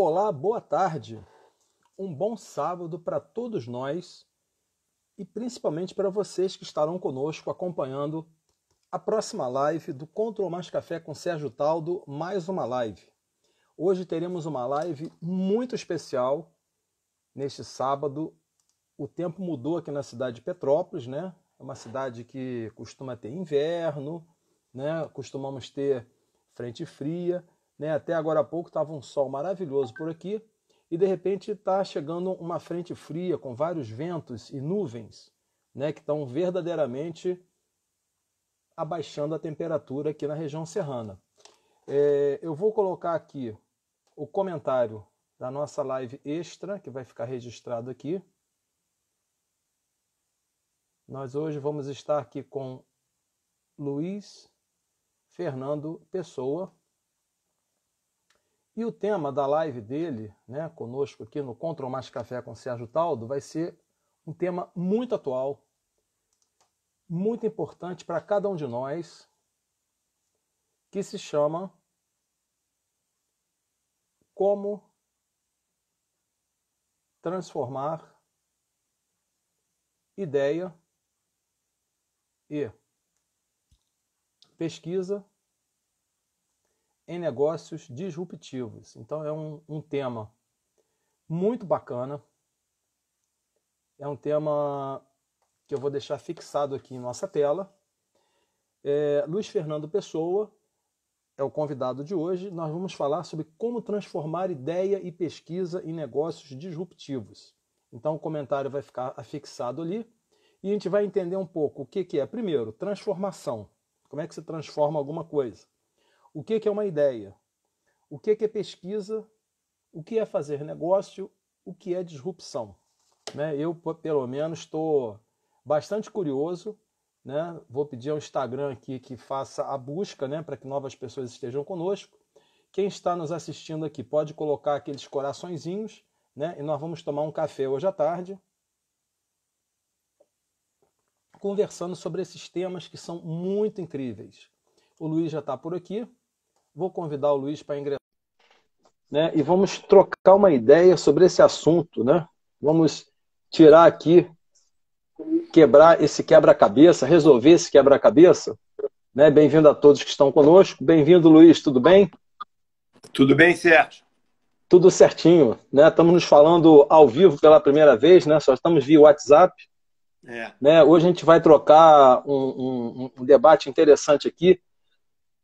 Olá, boa tarde. Um bom sábado para todos nós e principalmente para vocês que estarão conosco acompanhando a próxima live do Control Mais Café com Sérgio Taldo, mais uma live. Hoje teremos uma live muito especial neste sábado. O tempo mudou aqui na cidade de Petrópolis, né? É uma cidade que costuma ter inverno, né? Costumamos ter frente fria, né? Até agora há pouco estava um sol maravilhoso por aqui e de repente está chegando uma frente fria com vários ventos e nuvens, né? Que estão verdadeiramente abaixando a temperatura aqui na região serrana. Eu vou colocar aqui o comentário da nossa live extra, que vai ficar registrado aqui. Nós hoje vamos estar aqui com Luiz Fernando Pessoa. E o tema da live dele, né, conosco aqui no Control Mais Café com Sérgio Taldo, vai ser um tema muito atual, muito importante para cada um de nós, que se chama Como transformar ideia e pesquisa em negócios disruptivos. Então é um tema muito bacana, é um tema que eu vou deixar fixado aqui em nossa tela. Luiz Fernando Pessoa é o convidado de hoje. Nós vamos falar sobre como transformar ideia e pesquisa em negócios disruptivos. Então o comentário vai ficar afixado ali e a gente vai entender um pouco o que é, primeiro, transformação. Como é que se transforma alguma coisa? O que é uma ideia? O que é pesquisa? O que é fazer negócio? O que é disrupção? Né? Eu, pelo menos, estou bastante curioso. Né? Vou pedir ao Instagram aqui que faça a busca, né, para que novas pessoas estejam conosco. Quem está nos assistindo aqui pode colocar aqueles coraçõezinhos, né? E nós vamos tomar um café hoje à tarde, conversando sobre esses temas que são muito incríveis. O Luiz já está por aqui. Vou convidar o Luiz para ingressar, né? E vamos trocar uma ideia sobre esse assunto, né? Vamos tirar aqui, quebrar esse quebra-cabeça, resolver esse quebra-cabeça, né? Bem-vindo a todos que estão conosco. Bem-vindo, Luiz, tudo bem? Tudo bem, Sérgio? Tudo certinho, né? Estamos nos falando ao vivo pela primeira vez, né? Só estamos via WhatsApp. Né? Hoje a gente vai trocar um debate interessante aqui.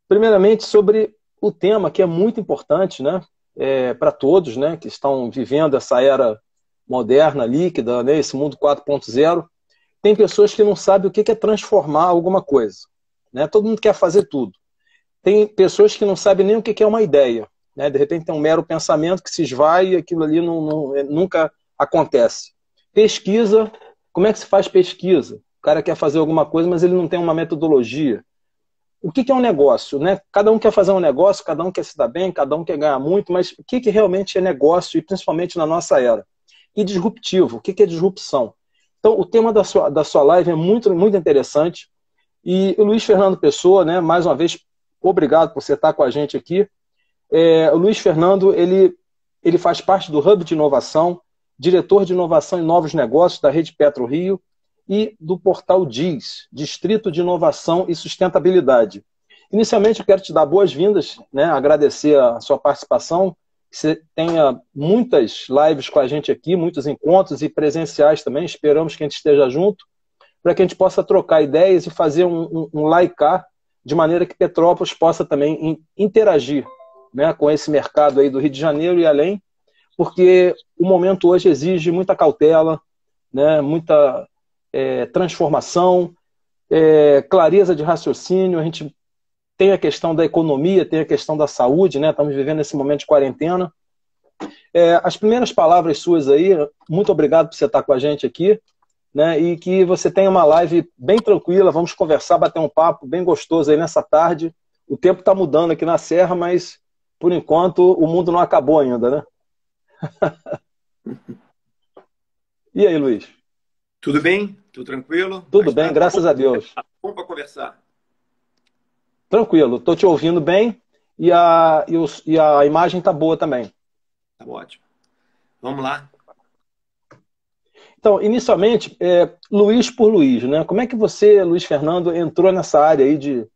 Primeiramente sobre o tema que é muito importante, né? Para todos, né, que estão vivendo essa era moderna, líquida, né, esse mundo 4.0. Tem pessoas que não sabem o que é transformar alguma coisa. Né? Todo mundo quer fazer tudo. Tem pessoas que não sabem nem o que é uma ideia. Né? De repente tem um mero pensamento que se esvai e aquilo ali nunca acontece. Pesquisa, como é que se faz pesquisa? O cara quer fazer alguma coisa, mas ele não tem uma metodologia. O que é um negócio? Né? Cada um quer fazer um negócio, cada um quer se dar bem, cada um quer ganhar muito, mas o que realmente é negócio, e principalmente na nossa era? E disruptivo, o que é disrupção? Então, o tema da sua live é muito, muito interessante. E o Luiz Fernando Pessoa, né, mais uma vez, obrigado por você estar com a gente aqui. O Luiz Fernando, ele faz parte do Hub de Inovação, diretor de Inovação e Novos Negócios da Rede Petro Rio, e do portal DIS, Distrito de Inovação e Sustentabilidade. Inicialmente, eu quero te dar boas-vindas, né, agradecer a sua participação, que você tenha muitas lives com a gente aqui, muitos encontros e presenciais também, esperamos que a gente esteja junto, para que a gente possa trocar ideias e fazer um laicar, de maneira que Petrópolis possa também interagir, né, com esse mercado aí do Rio de Janeiro e além, porque o momento hoje exige muita cautela, né, muita transformação, clareza de raciocínio. A gente tem a questão da economia, tem a questão da saúde, né? Estamos vivendo esse momento de quarentena. As primeiras palavras suas aí, muito obrigado por você estar com a gente aqui, né? E que você tenha uma live bem tranquila, vamos conversar, bater um papo bem gostoso aí nessa tarde. O tempo está mudando aqui na Serra, mas por enquanto o mundo não acabou ainda, né? E aí, Luiz? Tudo bem? Tudo tranquilo? Tudo bem, graças a Deus. Bom para conversar. Tranquilo, estou te ouvindo bem e a imagem está boa também. Tá ótimo. Vamos lá. Então, inicialmente, Luiz por Luiz, né? Como é que você, Luiz Fernando, entrou nessa área aí de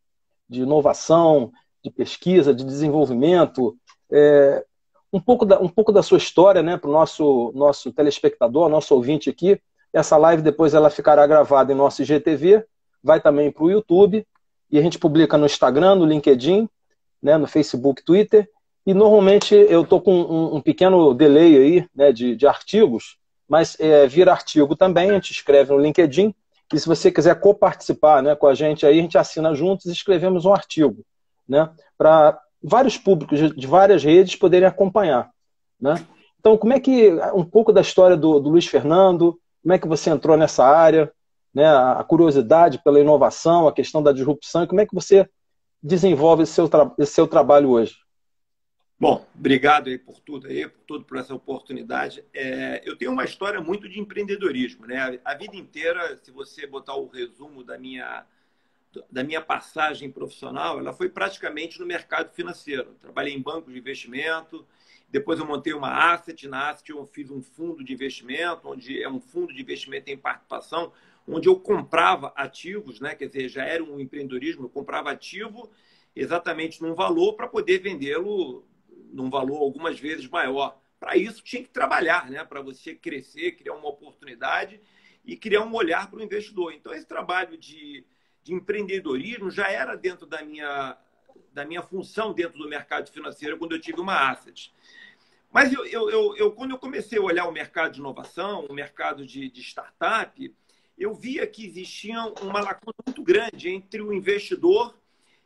inovação, de pesquisa, de desenvolvimento? Um pouco da sua história, né, para o nosso telespectador, nosso ouvinte aqui. Essa live depois ela ficará gravada em nosso IGTV, vai também para o YouTube, e a gente publica no Instagram, no LinkedIn, né, no Facebook, Twitter, e normalmente eu estou com um pequeno delay aí, né, de artigos, mas vira artigo também, a gente escreve no LinkedIn, e se você quiser coparticipar, né, com a gente aí, a gente assina juntos e escrevemos um artigo, né, para vários públicos de várias redes poderem acompanhar, né? Então, como é que, um pouco da história do Luiz Fernando, como é que você entrou nessa área, né, a curiosidade pela inovação, a questão da disrupção, e como é que você desenvolve esse seu trabalho hoje? Bom, obrigado aí por tudo por essa oportunidade. Eu tenho uma história muito de empreendedorismo, né? A vida inteira, se você botar o resumo da minha passagem profissional, ela foi praticamente no mercado financeiro. Trabalhei em bancos de investimento, depois eu montei uma asset. Na asset eu fiz um fundo de investimento, onde é um fundo de investimento em participação, onde eu comprava ativos, né? Quer dizer, já era um empreendedorismo, eu comprava ativo exatamente num valor para poder vendê-lo num valor algumas vezes maior. Para isso tinha que trabalhar, né? Para você crescer, criar uma oportunidade e criar um olhar para o investidor. Então, esse trabalho de empreendedorismo já era dentro da minha função dentro do mercado financeiro quando eu tive uma asset. Mas quando eu comecei a olhar o mercado de inovação, o mercado de startup, eu via que existia uma lacuna muito grande entre o investidor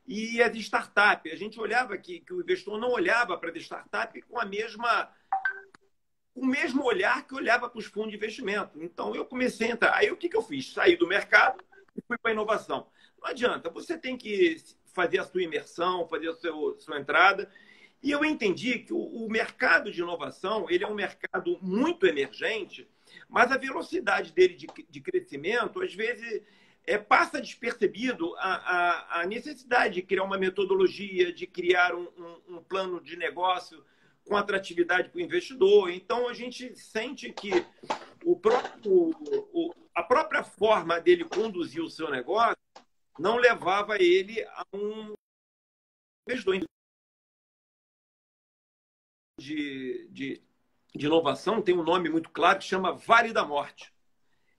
e as startups. A gente olhava que o investidor não olhava para a startup com o mesmo olhar que olhava para os fundos de investimento. Então, eu comecei a entrar. Aí, o que eu fiz? Saí do mercado e fui para a inovação. Não adianta, você tem que fazer a sua imersão, fazer a sua entrada. E eu entendi que o mercado de inovação ele é um mercado muito emergente, mas a velocidade dele de crescimento, às vezes, passa despercebido a necessidade de criar uma metodologia, de criar um plano de negócio com atratividade para o investidor. Então, a gente sente que a própria forma dele conduzir o seu negócio não levava ele a um investidor de inovação. Tem um nome muito claro que chama Vale da Morte.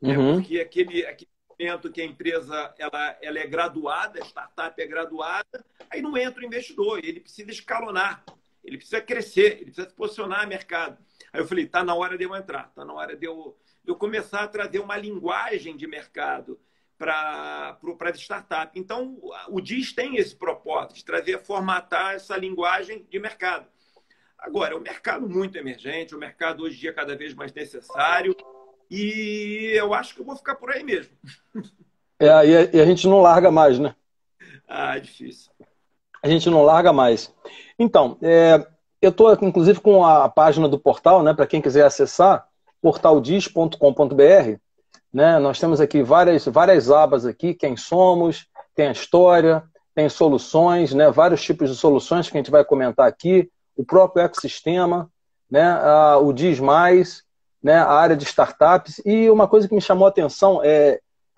Porque aquele momento que a empresa ela é graduada, a startup é graduada, aí não entra o investidor, ele precisa escalonar, ele precisa crescer, ele precisa se posicionar no mercado. Aí eu falei, está na hora de eu entrar, está na hora de eu começar a trazer uma linguagem de mercado para a startup. Então, o DIS tem esse propósito de trazer, formatar essa linguagem de mercado. Agora, é um mercado muito emergente, o mercado hoje em dia é cada vez mais necessário, e eu acho que eu vou ficar por aí mesmo. E a gente não larga mais, né? É difícil. A gente não larga mais. Então, eu estou, inclusive, com a página do portal, né, para quem quiser acessar, portaldis.com.br, né? Nós temos aqui várias abas aqui, quem somos, tem a história, tem soluções, né? Vários tipos de soluções que a gente vai comentar aqui, o próprio ecossistema, né? O DIS+, né? A área de startups, e uma coisa que me chamou a atenção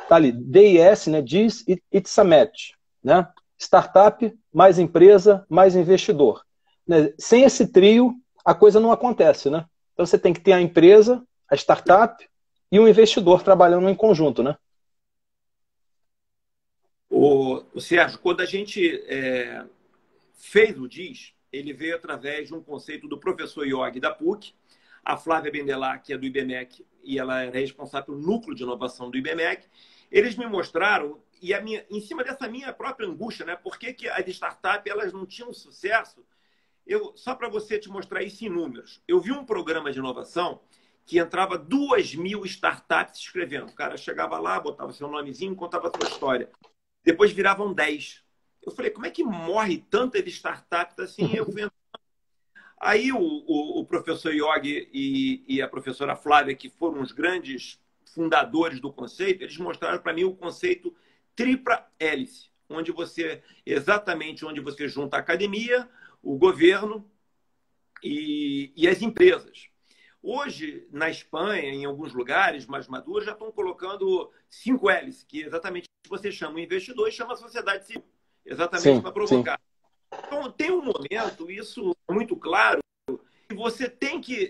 tá ali, DIS, né? DIS It's a Match, né? Startup, mais empresa, mais investidor. Né? Sem esse trio, a coisa não acontece, né? Então você tem que ter a empresa, a startup e o investidor trabalhando em conjunto, né? O Sérgio, quando a gente fez o DIS, ele veio através de um conceito do professor Yogi da PUC, a Flávia Bendelar, que é do IBMEC, e ela é responsável pelo núcleo de inovação do IBMEC. Eles me mostraram, e em cima dessa minha própria angústia, né? Por que as startups elas não tinham sucesso? Só para você te mostrar isso em números. Eu vi um programa de inovação que entrava 2.000 startups se inscrevendo. O cara chegava lá, botava seu nomezinho, contava a sua história. Depois viravam 10. Eu falei, como é que morre tantas startups assim? Eu fui... Aí o professor Yogi e a professora Flávia, que foram os grandes fundadores do conceito, eles mostraram para mim o conceito tripla hélice, onde você junta a academia, o governo, e as empresas. Hoje, na Espanha, em alguns lugares mais maduros, já estão colocando 5 L's, que exatamente você chama o investidor e chama a sociedade civil, exatamente para provocar. Então, tem um momento, isso é muito claro, que você tem que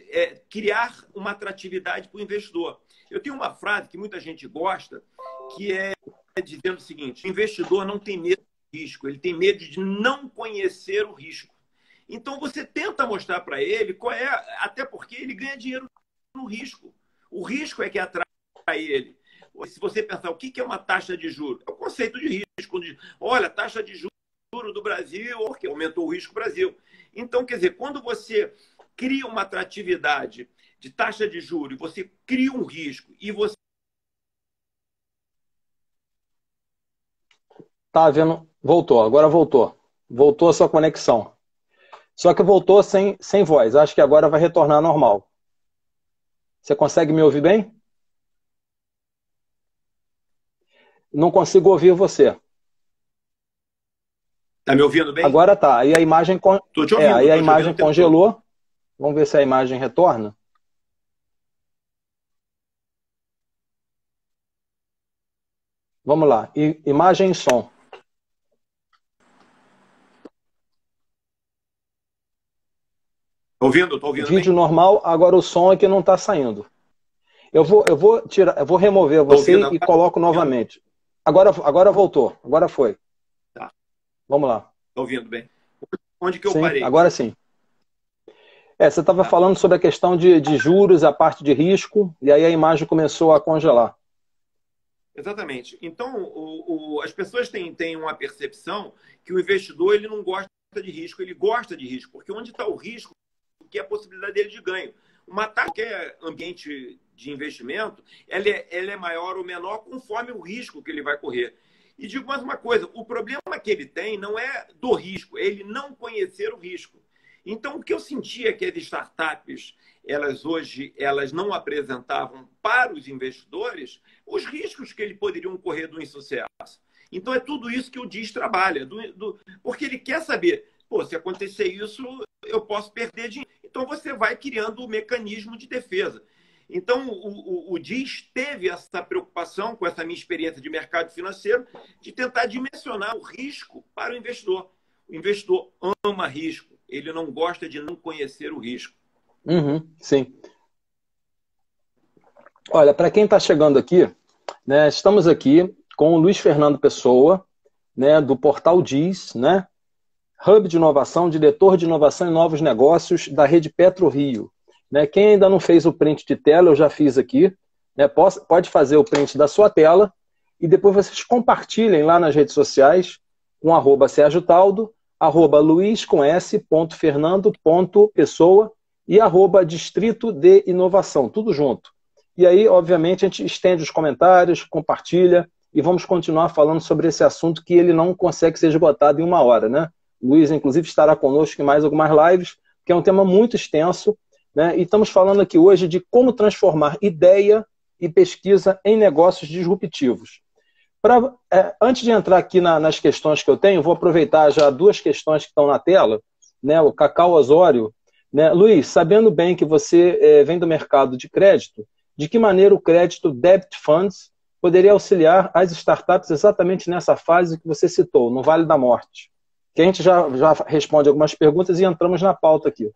criar uma atratividade para o investidor. Eu tenho uma frase que muita gente gosta, que é dizendo o seguinte: o investidor não tem medo do risco, ele tem medo de não conhecer o risco. Então, você tenta mostrar para ele qual é, até porque ele ganha dinheiro no risco. O risco é que atrai ele. Se você pensar o que é uma taxa de juros, é o conceito de risco. Olha, a taxa de juros do Brasil, porque aumentou o risco do Brasil. Então, quer dizer, quando você cria uma atratividade de taxa de juros, você cria um risco e você... Tá vendo? Voltou, agora voltou. Voltou a sua conexão. Só que voltou sem voz. Acho que agora vai retornar normal. Você consegue me ouvir bem? Não consigo ouvir você. Tá me ouvindo bem? Agora tá. Aí a imagem, tô te ouvindo, aí a imagem congelou. Vamos ver se a imagem retorna. Vamos lá. Imagem e som. Tô ouvindo Vídeo bem? normal, agora o som é que não está saindo. Eu vou tirar, eu vou remover você e coloco novamente. Agora voltou, agora foi. Tá. Vamos lá. Tô ouvindo bem. Onde que eu parei? Agora sim. Você estava falando sobre a questão de juros, a parte de risco, e aí a imagem começou a congelar. Exatamente. Então, as pessoas têm uma percepção que o investidor ele não gosta de risco, ele gosta de risco, porque onde está o risco, que é a possibilidade dele de ganho. Uma taxa que é ambiente de investimento, ela é maior ou menor conforme o risco que ele vai correr. E digo mais uma coisa, o problema que ele tem não é do risco, é ele não conhecer o risco. Então, o que eu sentia é que as startups, elas não apresentavam para os investidores os riscos que eles poderiam correr do insucesso. Então, é tudo isso que o DIS trabalha, porque ele quer saber, se acontecer isso, eu posso perder dinheiro. Então, você vai criando um mecanismo de defesa. Então, o DIS teve essa preocupação, com essa minha experiência de mercado financeiro, de tentar dimensionar o risco para o investidor. O investidor ama risco, ele não gosta de não conhecer o risco. Sim. Olha, para quem está chegando aqui, né, estamos aqui com o Luiz Fernando Pessoa, né, do Portal DIS, né, Hub de Inovação, diretor de Inovação e Novos Negócios da Rede PetroRio. Né? Quem ainda não fez o print de tela, eu já fiz aqui. Né? Pode fazer o print da sua tela e depois vocês compartilhem lá nas redes sociais com @SérgioTaldo, @luiz.fernando.pessoa e @Distrito de Inovação, tudo junto. E aí, obviamente, a gente estende os comentários, compartilha e vamos continuar falando sobre esse assunto que ele não consegue ser esgotado em 1 hora, né? O Luiz, inclusive, estará conosco em mais algumas lives, que é um tema muito extenso, né? E estamos falando aqui hoje de como transformar ideia e pesquisa em negócios disruptivos. Antes de entrar aqui nas questões que eu tenho, vou aproveitar já 2 questões que estão na tela, né? O Cacau Osório. Né? Luiz, sabendo bem que você vem do mercado de crédito, de que maneira o crédito Debt Funds poderia auxiliar as startups exatamente nessa fase que você citou, no Vale da Morte? Que a gente já responde algumas perguntas e entramos na pauta aqui.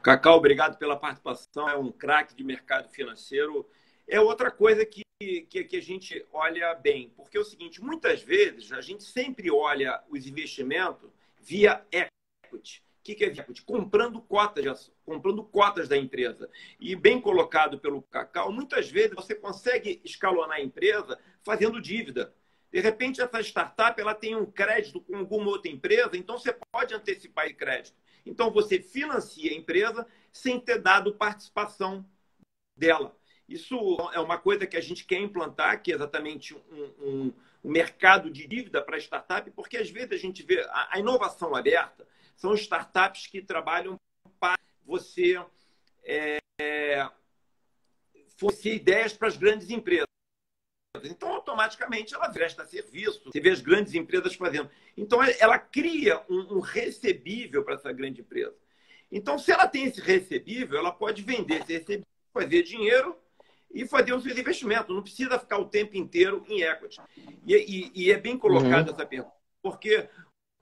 Cacau, obrigado pela participação. É um craque de mercado financeiro. É outra coisa que a gente olha bem. Porque é o seguinte, muitas vezes a gente sempre olha os investimentos via equity. O que é equity? Comprando cotas da empresa. E bem colocado pelo Cacau, muitas vezes você consegue escalonar a empresa fazendo dívida. De repente, essa startup ela tem um crédito com alguma outra empresa, então você pode antecipar esse crédito. Então, você financia a empresa sem ter dado participação dela. Isso é uma coisa que a gente quer implantar, que é exatamente um mercado de dívida para startup, porque às vezes a gente vê a inovação aberta, são startups que trabalham para você fornecer ideias para as grandes empresas. Então, automaticamente, ela presta serviço. Você vê as grandes empresas fazendo. Então, ela cria um recebível para essa grande empresa. Então, se ela tem esse recebível, ela pode vender esse recebível, fazer dinheiro e fazer os seus investimentos. Não precisa ficar o tempo inteiro em equity. E é bem colocada essa pergunta, porque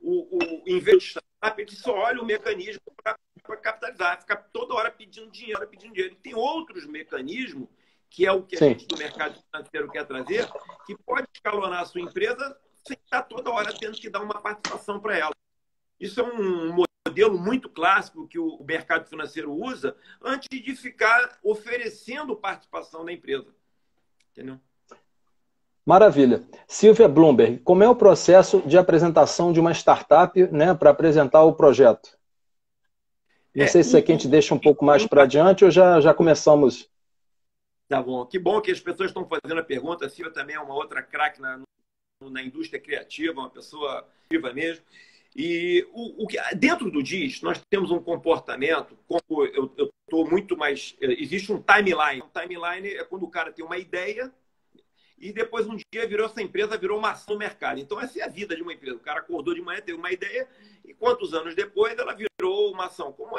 o investidor ele só olha o mecanismo para capitalizar, fica toda hora pedindo dinheiro, pedindo dinheiro. E tem outros mecanismos, que é o que a gente do mercado financeiro quer trazer, que pode escalonar a sua empresa sem estar toda hora tendo que dar uma participação para ela. Isso é um modelo muito clássico que o mercado financeiro usa antes de ficar oferecendo participação na empresa. Entendeu? Maravilha. Silvia Bloomberg, como é o processo de apresentação de uma startup, né, para apresentar o projeto? Não sei se isso aqui a gente deixa um pouco mais para adiante ou já começamos. Tá bom. Que bom que as pessoas estão fazendo a pergunta. A Silvia também é uma outra craque na indústria criativa, uma pessoa viva mesmo. E dentro do DIS, nós temos um comportamento, como eu estou muito mais... Existe um timeline. Um timeline é quando o cara tem uma ideia e depois um dia essa empresa virou uma ação no mercado. Então, essa é a vida de uma empresa. O cara acordou de manhã, teve uma ideia e quantos anos depois ela virou uma ação. Como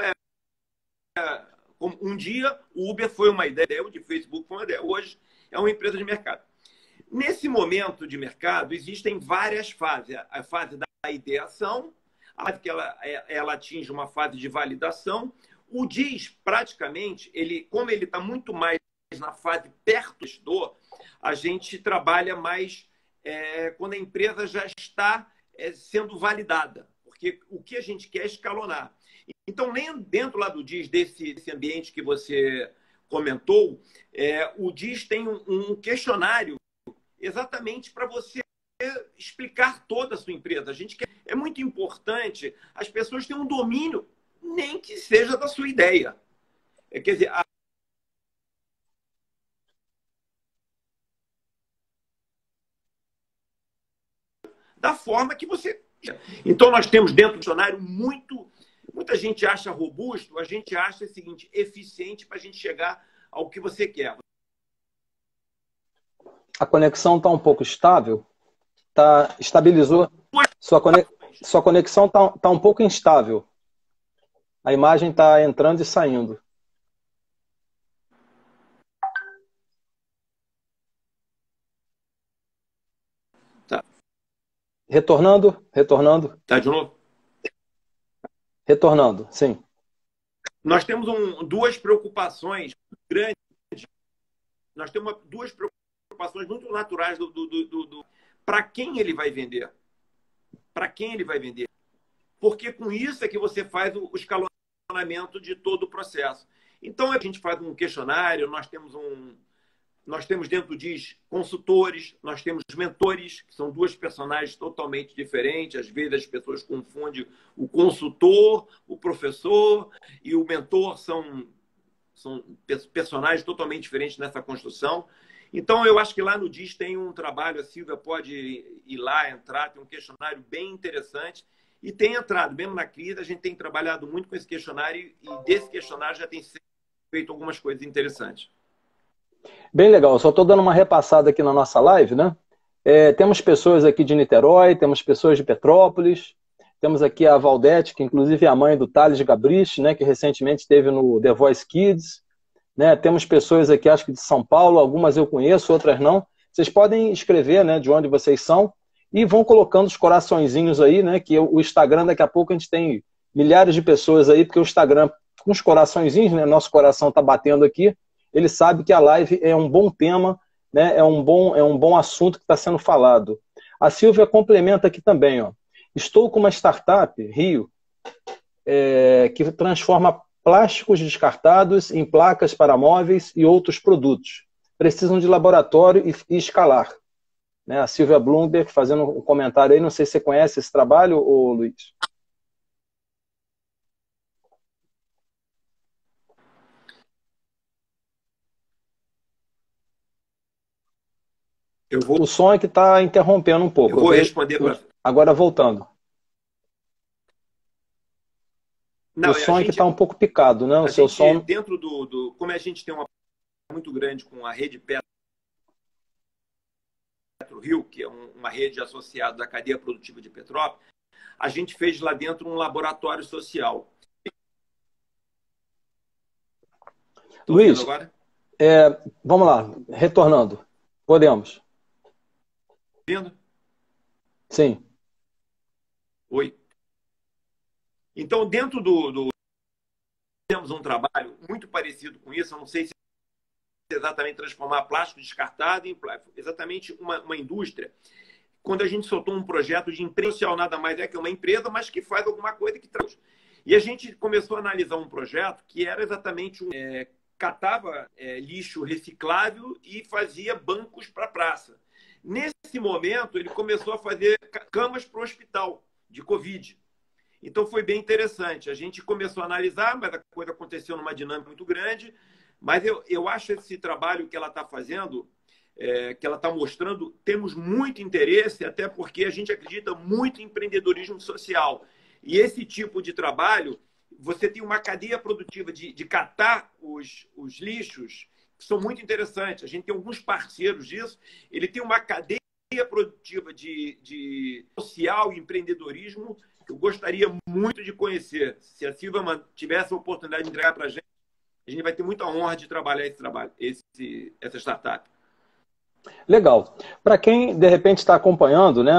um dia o Uber foi uma ideia, o de Facebook foi uma ideia. Hoje é uma empresa de mercado. Nesse momento de mercado, existem várias fases. A fase da ideação, a fase que ela atinge uma fase de validação. O DIS, praticamente, como ele está muito mais na fase perto do a gente trabalha mais quando a empresa já está sendo validada, porque o que a gente quer é escalonar. Então, nem dentro lá do DIS, desse ambiente que você comentou, o DIS tem um questionário exatamente para você explicar toda a sua empresa. É muito importante as pessoas terem um domínio, nem que seja da sua ideia. Quer dizer, da forma que você... Então, nós temos dentro do dicionário muita gente acha robusto, a gente acha o seguinte, eficiente para a gente chegar ao que você quer. A conexão está um pouco estável? Estabilizou? Sua conexão está um pouco instável. A imagem está entrando e saindo. Tá. Retornando? Tá de novo? Retornando, sim. Nós temos duas preocupações grandes. Nós temos duas preocupações muito naturais para quem ele vai vender. Para quem ele vai vender. Porque com isso é que você faz o escalonamento de todo o processo. Então, a gente faz um questionário, nós temos dentro do DIS consultores, nós temos mentores, que são duas personagens totalmente diferentes. Às vezes as pessoas confundem o consultor, o professor e o mentor, são personagens totalmente diferentes nessa construção. Então, eu acho que lá no DIS tem um trabalho, a Silvia pode ir lá, entrar, tem um questionário bem interessante. E tem entrado, mesmo na crise, a gente tem trabalhado muito com esse questionário e desse questionário já tem feito algumas coisas interessantes. Bem legal, só estou dando uma repassada aqui na nossa live, né? Temos pessoas aqui de Niterói, temos pessoas de Petrópolis, temos aqui a Valdete, que inclusive é a mãe do Thales Gabrich, né, que recentemente esteve no The Voice Kids, né? Temos pessoas aqui, acho que de São Paulo, algumas eu conheço, outras não. Vocês podem escrever, né, de onde vocês são e vão colocando os coraçõezinhos aí, né, que o Instagram, daqui a pouco a gente tem milhares de pessoas aí, porque o Instagram, com os coraçõezinhos, né, nosso coração está batendo aqui, ele sabe que a live é um bom tema, né, é um bom assunto que está sendo falado. A Silvia complementa aqui também, ó. Estou com uma startup, Rio, que transforma plásticos descartados em placas para móveis e outros produtos. Precisam de laboratório e escalar. Né? A Silvia Bloomberg fazendo um comentário aí, não sei se você conhece esse trabalho, ô Luiz. O som é que está interrompendo um pouco. Eu vou responder agora voltando. Não, o som é que está um pouco picado, né? O seu som... Dentro como a gente tem uma muito grande com a rede Petro Rio, que é uma rede associada à cadeia produtiva de Petrópolis, a gente fez lá dentro um laboratório social. Luiz, agora? Vamos lá, retornando. Podemos. Vendo? Sim. Oi. Então, dentro temos um trabalho muito parecido com isso, eu não sei se é exatamente transformar plástico descartado em exatamente uma indústria. Quando a gente soltou um projeto de empresa social, nada mais é que uma empresa, mas que faz alguma coisa que traz. E a gente começou a analisar um projeto que era exatamente catava lixo reciclável e fazia bancos para a praça. Nesse momento, ele começou a fazer camas para o hospital de Covid. Então, foi bem interessante. A gente começou a analisar, mas a coisa aconteceu numa dinâmica muito grande. Mas eu acho esse trabalho que ela está fazendo, que ela está mostrando, temos muito interesse, até porque a gente acredita muito em empreendedorismo social. E esse tipo de trabalho, você tem uma cadeia produtiva de catar os lixos, que são muito interessantes. A gente tem alguns parceiros disso. Ele tem uma cadeia produtiva de social e empreendedorismo que eu gostaria muito de conhecer. Se a Silva tivesse a oportunidade de entregar para a gente vai ter muita honra de trabalhar essa startup. Legal. Para quem, de repente, está acompanhando, né,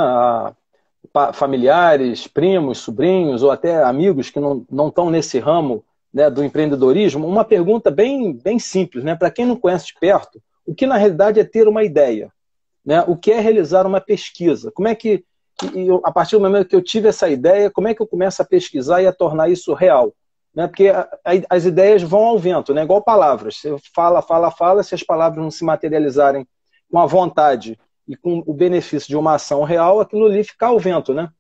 familiares, primos, sobrinhos ou até amigos que não estão nesse ramo, né, do empreendedorismo, uma pergunta bem simples, né? Para quem não conhece de perto, o que na realidade é ter uma ideia? Né? O que é realizar uma pesquisa? Como é que, a partir do momento que eu tive essa ideia, como é que eu começo a pesquisar e a tornar isso real? Né? Porque as ideias vão ao vento, né? Igual palavras. Você fala, se as palavras não se materializarem com a vontade e com o benefício de uma ação real, aquilo ali fica ao vento, né?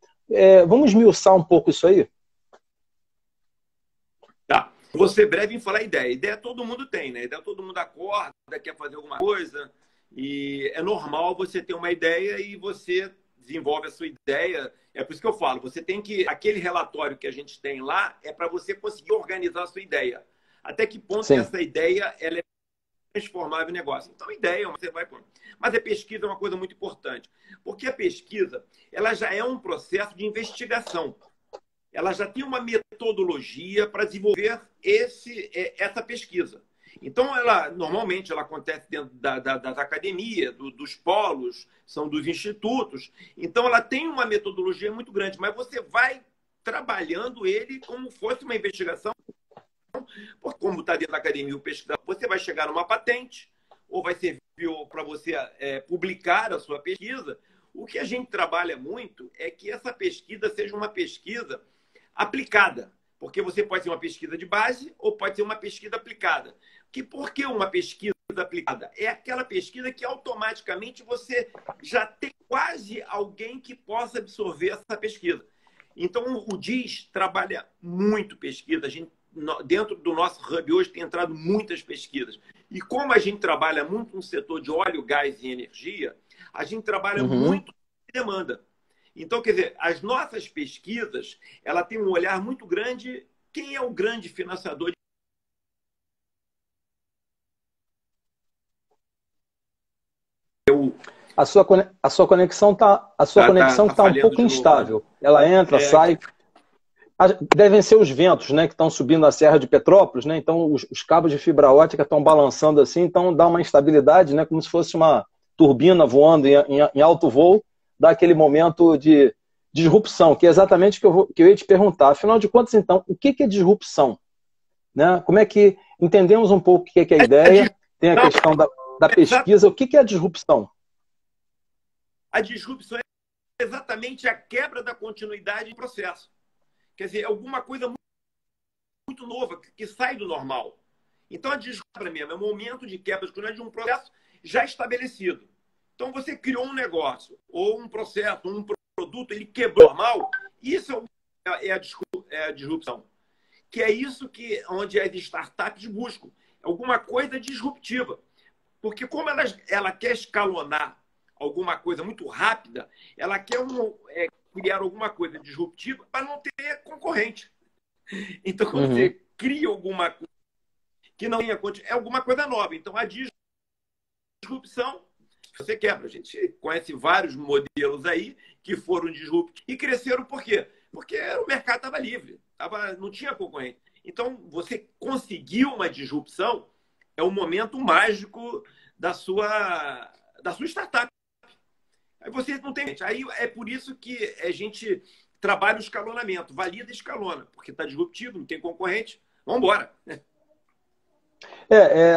Vamos esmiuçar um pouco isso aí? Tá. Vou ser breve em falar ideia. Ideia todo mundo tem, né? Ideia todo mundo acorda, quer fazer alguma coisa. E é normal você ter uma ideia e você desenvolve a sua ideia. É por isso que eu falo, você tem que... Aquele relatório que a gente tem lá é para você conseguir organizar a sua ideia. Até que ponto que essa ideia ela é transformável em negócio. Então, ideia, você vai... Mas a pesquisa é uma coisa muito importante. Porque a pesquisa, ela já é um processo de investigação. Ela já tem uma metodologia para desenvolver essa pesquisa. Então, normalmente, ela acontece dentro das academias, dos polos, são dos institutos. Então, ela tem uma metodologia muito grande, mas você vai trabalhando ele como fosse uma investigação. Porque, como está dentro da academia o pesquisador, você vai chegar numa patente, ou vai servir para você publicar a sua pesquisa. O que a gente trabalha muito é que essa pesquisa seja uma pesquisa aplicada. Porque você pode ser uma pesquisa de base ou pode ser uma pesquisa aplicada. Por que uma pesquisa aplicada? É aquela pesquisa que automaticamente você já tem quase alguém que possa absorver essa pesquisa. Então, o DIS trabalha muito pesquisa. A gente, dentro do nosso hub hoje, tem entrado muitas pesquisas. E como a gente trabalha muito no setor de óleo, gás e energia, a gente trabalha muito em demanda. Então, quer dizer, as nossas pesquisas, ela tem um olhar muito grande. Quem é o grande financiador? A sua conexão está um pouco instável. Ela entra, sai. Devem ser os ventos, né, que estão subindo a Serra de Petrópolis, né? Então os cabos de fibra ótica estão balançando assim, então dá uma instabilidade, né, como se fosse uma turbina voando em alto voo, dá aquele momento de disrupção, que é exatamente o que eu ia te perguntar. Afinal de contas, então, o que é disrupção? Né? Como é que entendemos um pouco o que é a ideia, tem a questão da pesquisa, o que é a disrupção? A disrupção é exatamente a quebra da continuidade do processo. Quer dizer, é alguma coisa muito nova, que sai do normal. Então, a disrupção mesmo é um momento de quebra de um processo já estabelecido. Então, você criou um negócio, ou um processo, um produto, ele quebrou o normal, isso é a disrupção. Que é isso onde as startups buscam. Alguma coisa disruptiva. Porque como ela quer escalonar alguma coisa muito rápida, ela quer criar alguma coisa disruptiva para não ter concorrente. Então, quando você cria alguma coisa que não tenha é alguma coisa nova. Então, a disrupção, você quebra. A gente conhece vários modelos aí que foram disruptivos e cresceram por quê? Porque o mercado estava livre, não tinha concorrente. Então, você conseguiu uma disrupção é o momento mágico da sua startup. Aí você não tem... Aí é por isso que a gente trabalha o escalonamento, valida e escalona, porque está disruptivo, não tem concorrente, vamos embora.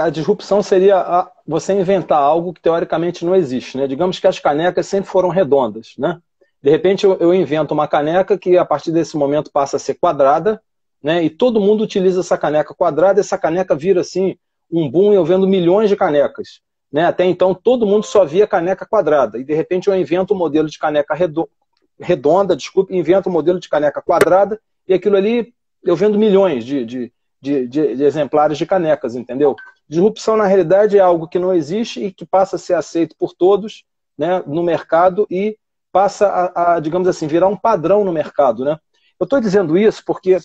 A disrupção seria você inventar algo que teoricamente não existe, né? Digamos que as canecas sempre foram redondas, né? De repente eu invento uma caneca que a partir desse momento passa a ser quadrada, né? E todo mundo utiliza essa caneca quadrada, essa caneca vira assim um boom, eu vendo milhões de canecas, né? Até então todo mundo só via caneca quadrada, e de repente eu invento um modelo de caneca redonda, invento um modelo de caneca quadrada, e aquilo ali eu vendo milhões de exemplares de canecas, entendeu? Disrupção, na realidade, é algo que não existe e que passa a ser aceito por todos, né, no mercado, e passa digamos assim, virar um padrão no mercado, né? Eu estou dizendo isso porque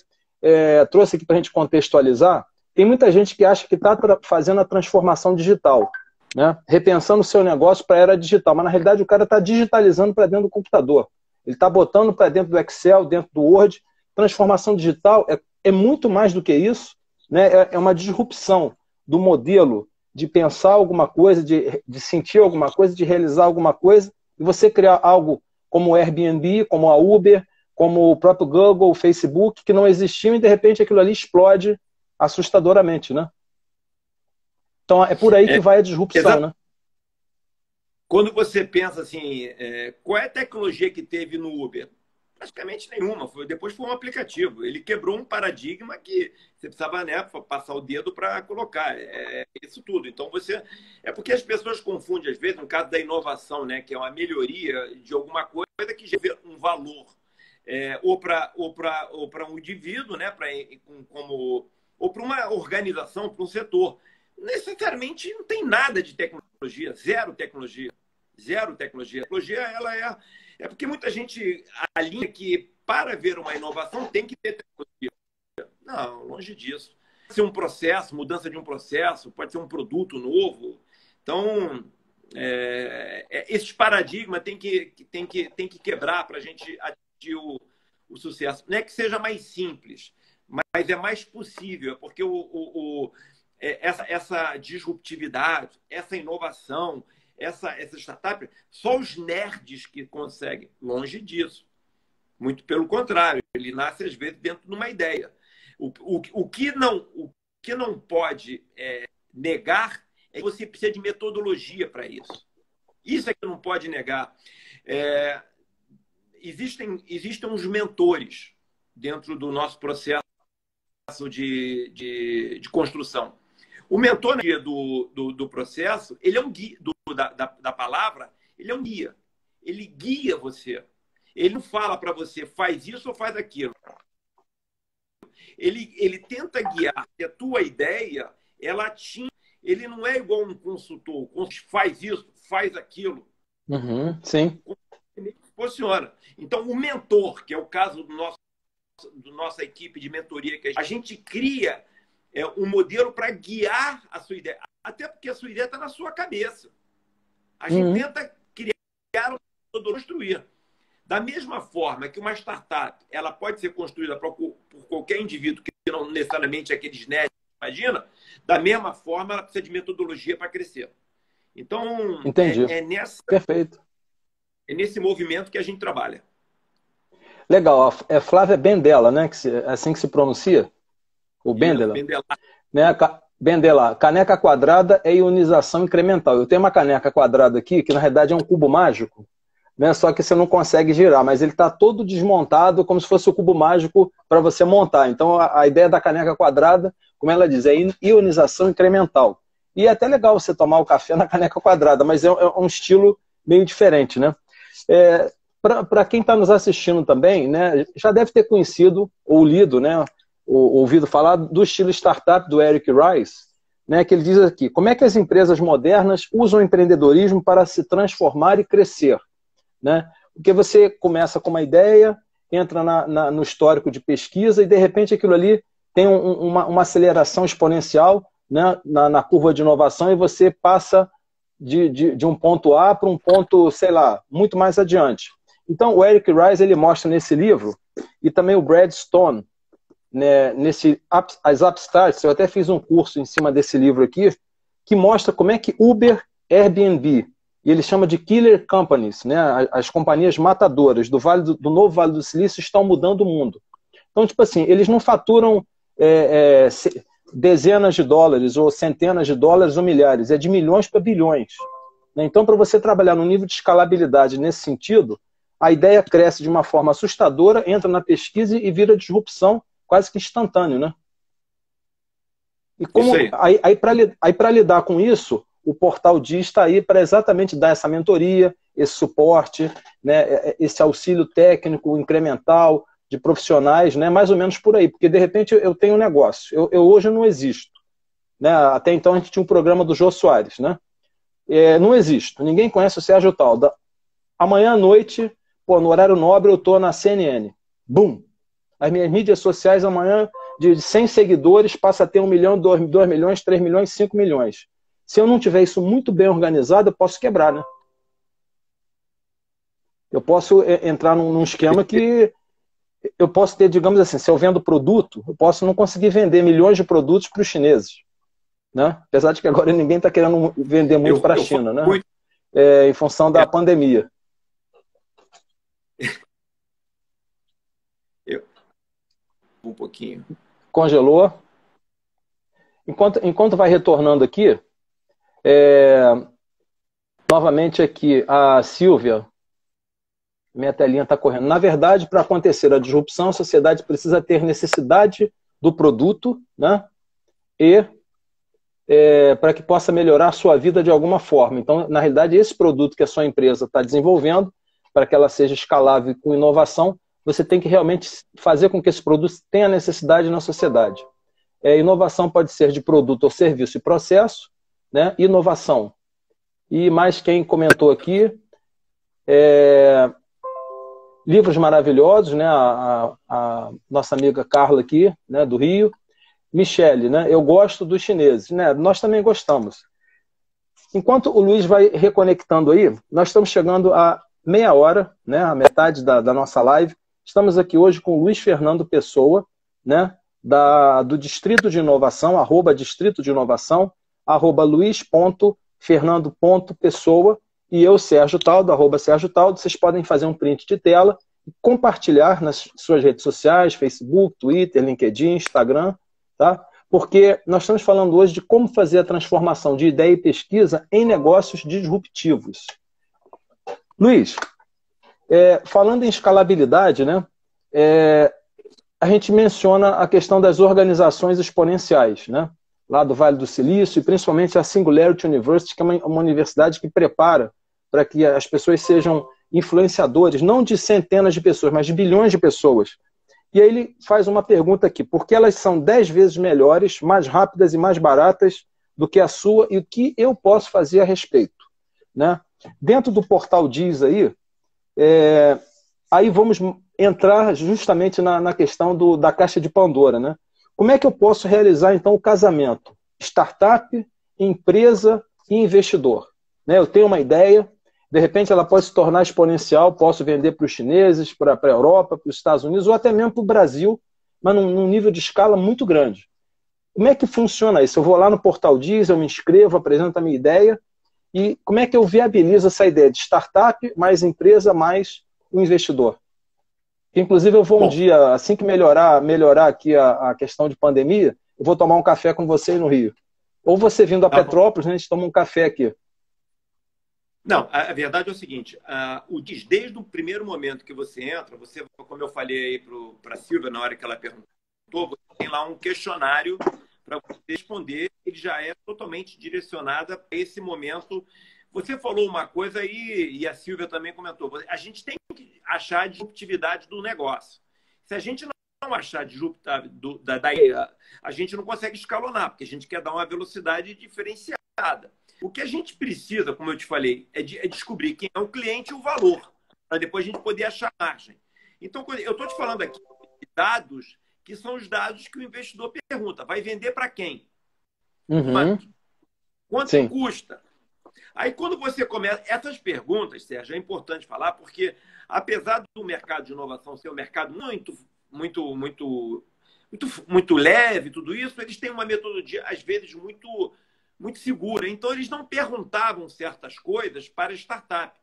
trouxe aqui para a gente contextualizar. Tem muita gente que acha que está fazendo a transformação digital, né, repensando o seu negócio para a era digital, mas na realidade o cara está digitalizando para dentro do computador. Ele está botando para dentro do Excel, dentro do Word. Transformação digital é muito mais do que isso, né? É uma disrupção do modelo de pensar alguma coisa, de sentir alguma coisa, de realizar alguma coisa, e você criar algo como o Airbnb, como a Uber, como o próprio Google, o Facebook, que não existiam, e de repente aquilo ali explode assustadoramente, né? Então é por aí que vai a disrupção, né? Quando você pensa assim, qual é a tecnologia que teve no Uber? Praticamente nenhuma. Depois foi um aplicativo. Ele quebrou um paradigma que você precisava, né, passar o dedo para colocar. Isso tudo. Então, é porque as pessoas confundem, às vezes, no caso da inovação, né, que é uma melhoria de alguma coisa que gera um valor. Ou para um indivíduo, né, ou para uma organização, para um setor. Necessariamente não tem nada de tecnologia. Zero tecnologia. Zero tecnologia. A tecnologia, ela é porque muita gente alinha que para ver uma inovação tem que ter tecnologia. Não, longe disso. Pode ser um processo, mudança de um processo, pode ser um produto novo. Então, esse paradigma tem que quebrar para a gente atingir o sucesso. Não é que seja mais simples, mas é mais possível, porque essa disruptividade, essa inovação, essa startup, só os nerds que conseguem. Longe disso. Muito pelo contrário. Ele nasce, às vezes, dentro de uma ideia. O que não pode negar é que você precisa de metodologia para isso. Isso é que não pode negar. Existem uns mentores dentro do nosso processo de construção. O mentor do processo, ele é um guia da palavra, ele é um guia. Ele guia você. Ele não fala para você, faz isso ou faz aquilo. Ele tenta guiar a tua ideia, ela atinge. Ele não é igual um consultor. Faz isso, faz aquilo. Uhum, sim. Ele funciona. Então, o mentor, que é o caso do nossa equipe de mentoria, que a gente cria um modelo para guiar a sua ideia. Até porque a sua ideia está na sua cabeça. A gente tenta criar um modelo, construir. Da mesma forma que uma startup ela pode ser construída por qualquer indivíduo que não necessariamente é aqueles nerds, imagina, da mesma forma ela precisa de metodologia para crescer. Então, entendi. Perfeito. É nesse movimento que a gente trabalha. Legal. É Flávia Bendela, né? É assim que se pronuncia? O Bendela. Né? Bendela. Caneca quadrada é ionização incremental. Eu tenho uma caneca quadrada aqui, que na realidade é um cubo mágico, né? Só que você não consegue girar, mas ele está todo desmontado como se fosse o cubo mágico para você montar. Então a ideia da caneca quadrada, como ela diz, é ionização incremental. E é até legal você tomar o café na caneca quadrada, mas é um estilo meio diferente, né? Para quem está nos assistindo também, né, já deve ter conhecido ou lido, né, ou ouvido falar do estilo startup do Eric Rice, né, que ele diz aqui: como é que as empresas modernas usam o empreendedorismo para se transformar e crescer, né? Porque você começa com uma ideia, entra no histórico de pesquisa e de repente aquilo ali tem uma aceleração exponencial, né, na curva de inovação, e você passa de um ponto A para um ponto, sei lá, muito mais adiante. Então, o Eric Rice, ele mostra nesse livro, e também o Brad Stone, né, as Upstarts, eu até fiz um curso em cima desse livro aqui, que mostra como é que Uber, Airbnb, e ele chama de killer companies, né? As companhias matadoras do novo Vale do Silício estão mudando o mundo. Então, tipo assim, eles não faturam dezenas de dólares, ou centenas de dólares, ou milhares, é de milhões para bilhões. Então, para você trabalhar no nível de escalabilidade nesse sentido, a ideia cresce de uma forma assustadora, entra na pesquisa e vira disrupção quase que instantâneo, né? E como aí para lidar com isso, o Portal Diz está aí para exatamente dar essa mentoria, esse suporte, né, esse auxílio técnico incremental de profissionais, né, mais ou menos por aí, porque de repente eu tenho um negócio, eu hoje não existo, né? Até então a gente tinha um programa do Jô Soares, né? Não existo, ninguém conhece o Sérgio Tal. Amanhã à noite, pô, no horário nobre eu estou na CNN, bum! As minhas mídias sociais amanhã de 100 seguidores passa a ter 1 milhão, 2 milhões, 3 milhões, 5 milhões. Se eu não tiver isso muito bem organizado, eu posso quebrar, né? Eu posso entrar num esquema que eu posso ter, digamos assim, se eu vendo produto, eu posso não conseguir vender milhões de produtos para os chineses, né? Apesar de que agora ninguém está querendo vender muito para a China, né? Em função da pandemia. Um pouquinho. Congelou. Enquanto vai retornando aqui, novamente aqui, a Silvia, minha telinha está correndo. Na verdade, para acontecer a disrupção, a sociedade precisa ter necessidade do produto, né? E para que possa melhorar a sua vida de alguma forma. Então, na realidade, esse produto que a sua empresa está desenvolvendo, para que ela seja escalável com inovação, você tem que realmente fazer com que esse produto tenha necessidade na sociedade. Inovação pode ser de produto ou serviço e processo, né? Inovação. E mais quem comentou aqui, livros maravilhosos, né? A nossa amiga Carla aqui, né? Do Rio. Michele, né? Eu gosto dos chineses, né? Nós também gostamos. Enquanto o Luiz vai reconectando aí, nós estamos chegando a meia hora, né? A metade da nossa live. Estamos aqui hoje com o Luiz Fernando Pessoa, né? Do Distrito de Inovação, @Distrito de Inovação, @luiz.fernando.pessoa, e eu, Sérgio Taldo, @Sérgio Taldo. Vocês podem fazer um print de tela e compartilhar nas suas redes sociais, Facebook, Twitter, LinkedIn, Instagram, tá? Porque nós estamos falando hoje de como fazer a transformação de ideia e pesquisa em negócios disruptivos. Luiz, falando em escalabilidade, né? A gente menciona a questão das organizações exponenciais, né? Lá do Vale do Silício, e principalmente a Singularity University, que é uma universidade que prepara para que as pessoas sejam influenciadores, não de centenas de pessoas, mas de bilhões de pessoas. E aí ele faz uma pergunta aqui: por que elas são 10 vezes melhores, mais rápidas e mais baratas do que a sua, e o que eu posso fazer a respeito? Né? Dentro do Portal Diz aí, aí vamos entrar justamente na questão da caixa de Pandora, né? Como é que eu posso realizar, então, o casamento? Startup, empresa e investidor. Né? Eu tenho uma ideia, de repente ela pode se tornar exponencial, posso vender para os chineses, para a Europa, para os Estados Unidos, ou até mesmo para o Brasil, mas num nível de escala muito grande. Como é que funciona isso? Eu vou lá no Portal Diz, eu me inscrevo, apresento a minha ideia, e como é que eu viabilizo essa ideia de startup, mais empresa, mais o investidor? Inclusive, eu vou um dia, assim que melhorar aqui a questão de pandemia, eu vou tomar um café com você no Rio. Ou você vindo a Petrópolis, né, a gente toma um café aqui. Não, a verdade é o seguinte, desde o primeiro momento que você entra, você, como eu falei aí para a Silvia na hora que ela perguntou, você tem lá um questionário para você responder, ele já é totalmente direcionado para esse momento. Você falou uma coisa aí, e a Silvia também comentou, a gente tem que achar a disruptividade do negócio. Se a gente não achar a disruptividade a gente não consegue escalonar, porque a gente quer dar uma velocidade diferenciada. O que a gente precisa, como eu te falei, é descobrir quem é o cliente e o valor, para depois a gente poder achar margem. Então, eu estou te falando aqui de dados que são os dados que o investidor pergunta. Vai vender para quem? Uhum. Quanto custa? Aí, quando você começa... Essas perguntas, Sérgio, é importante falar, porque apesar do mercado de inovação ser um mercado muito leve, tudo isso, eles têm uma metodologia, às vezes, muito muito segura. Então, eles não perguntavam certas coisas para a startup.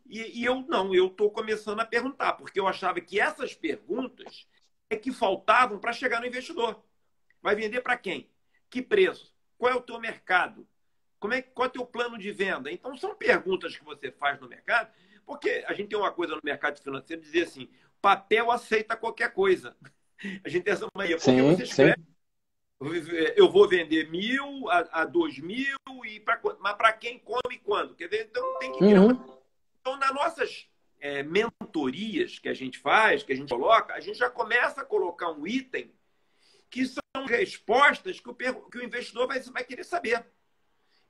E eu não, eu estou começando a perguntar, porque eu achava que essas perguntas é que faltavam para chegar no investidor. Vai vender para quem? Que preço? Qual é o teu mercado? Qual é o teu plano de venda? Então, são perguntas que você faz no mercado, porque a gente tem uma coisa no mercado financeiro, dizer assim, papel aceita qualquer coisa. A gente tem essa mania, porque você escreve, eu vou vender 1.000 a 2.000, mas para quem come e quando? Quer dizer, então tem que criar Então, nas nossas mentorias que a gente faz, que a gente coloca, a gente já começa a colocar um item que são respostas que o investidor vai querer saber.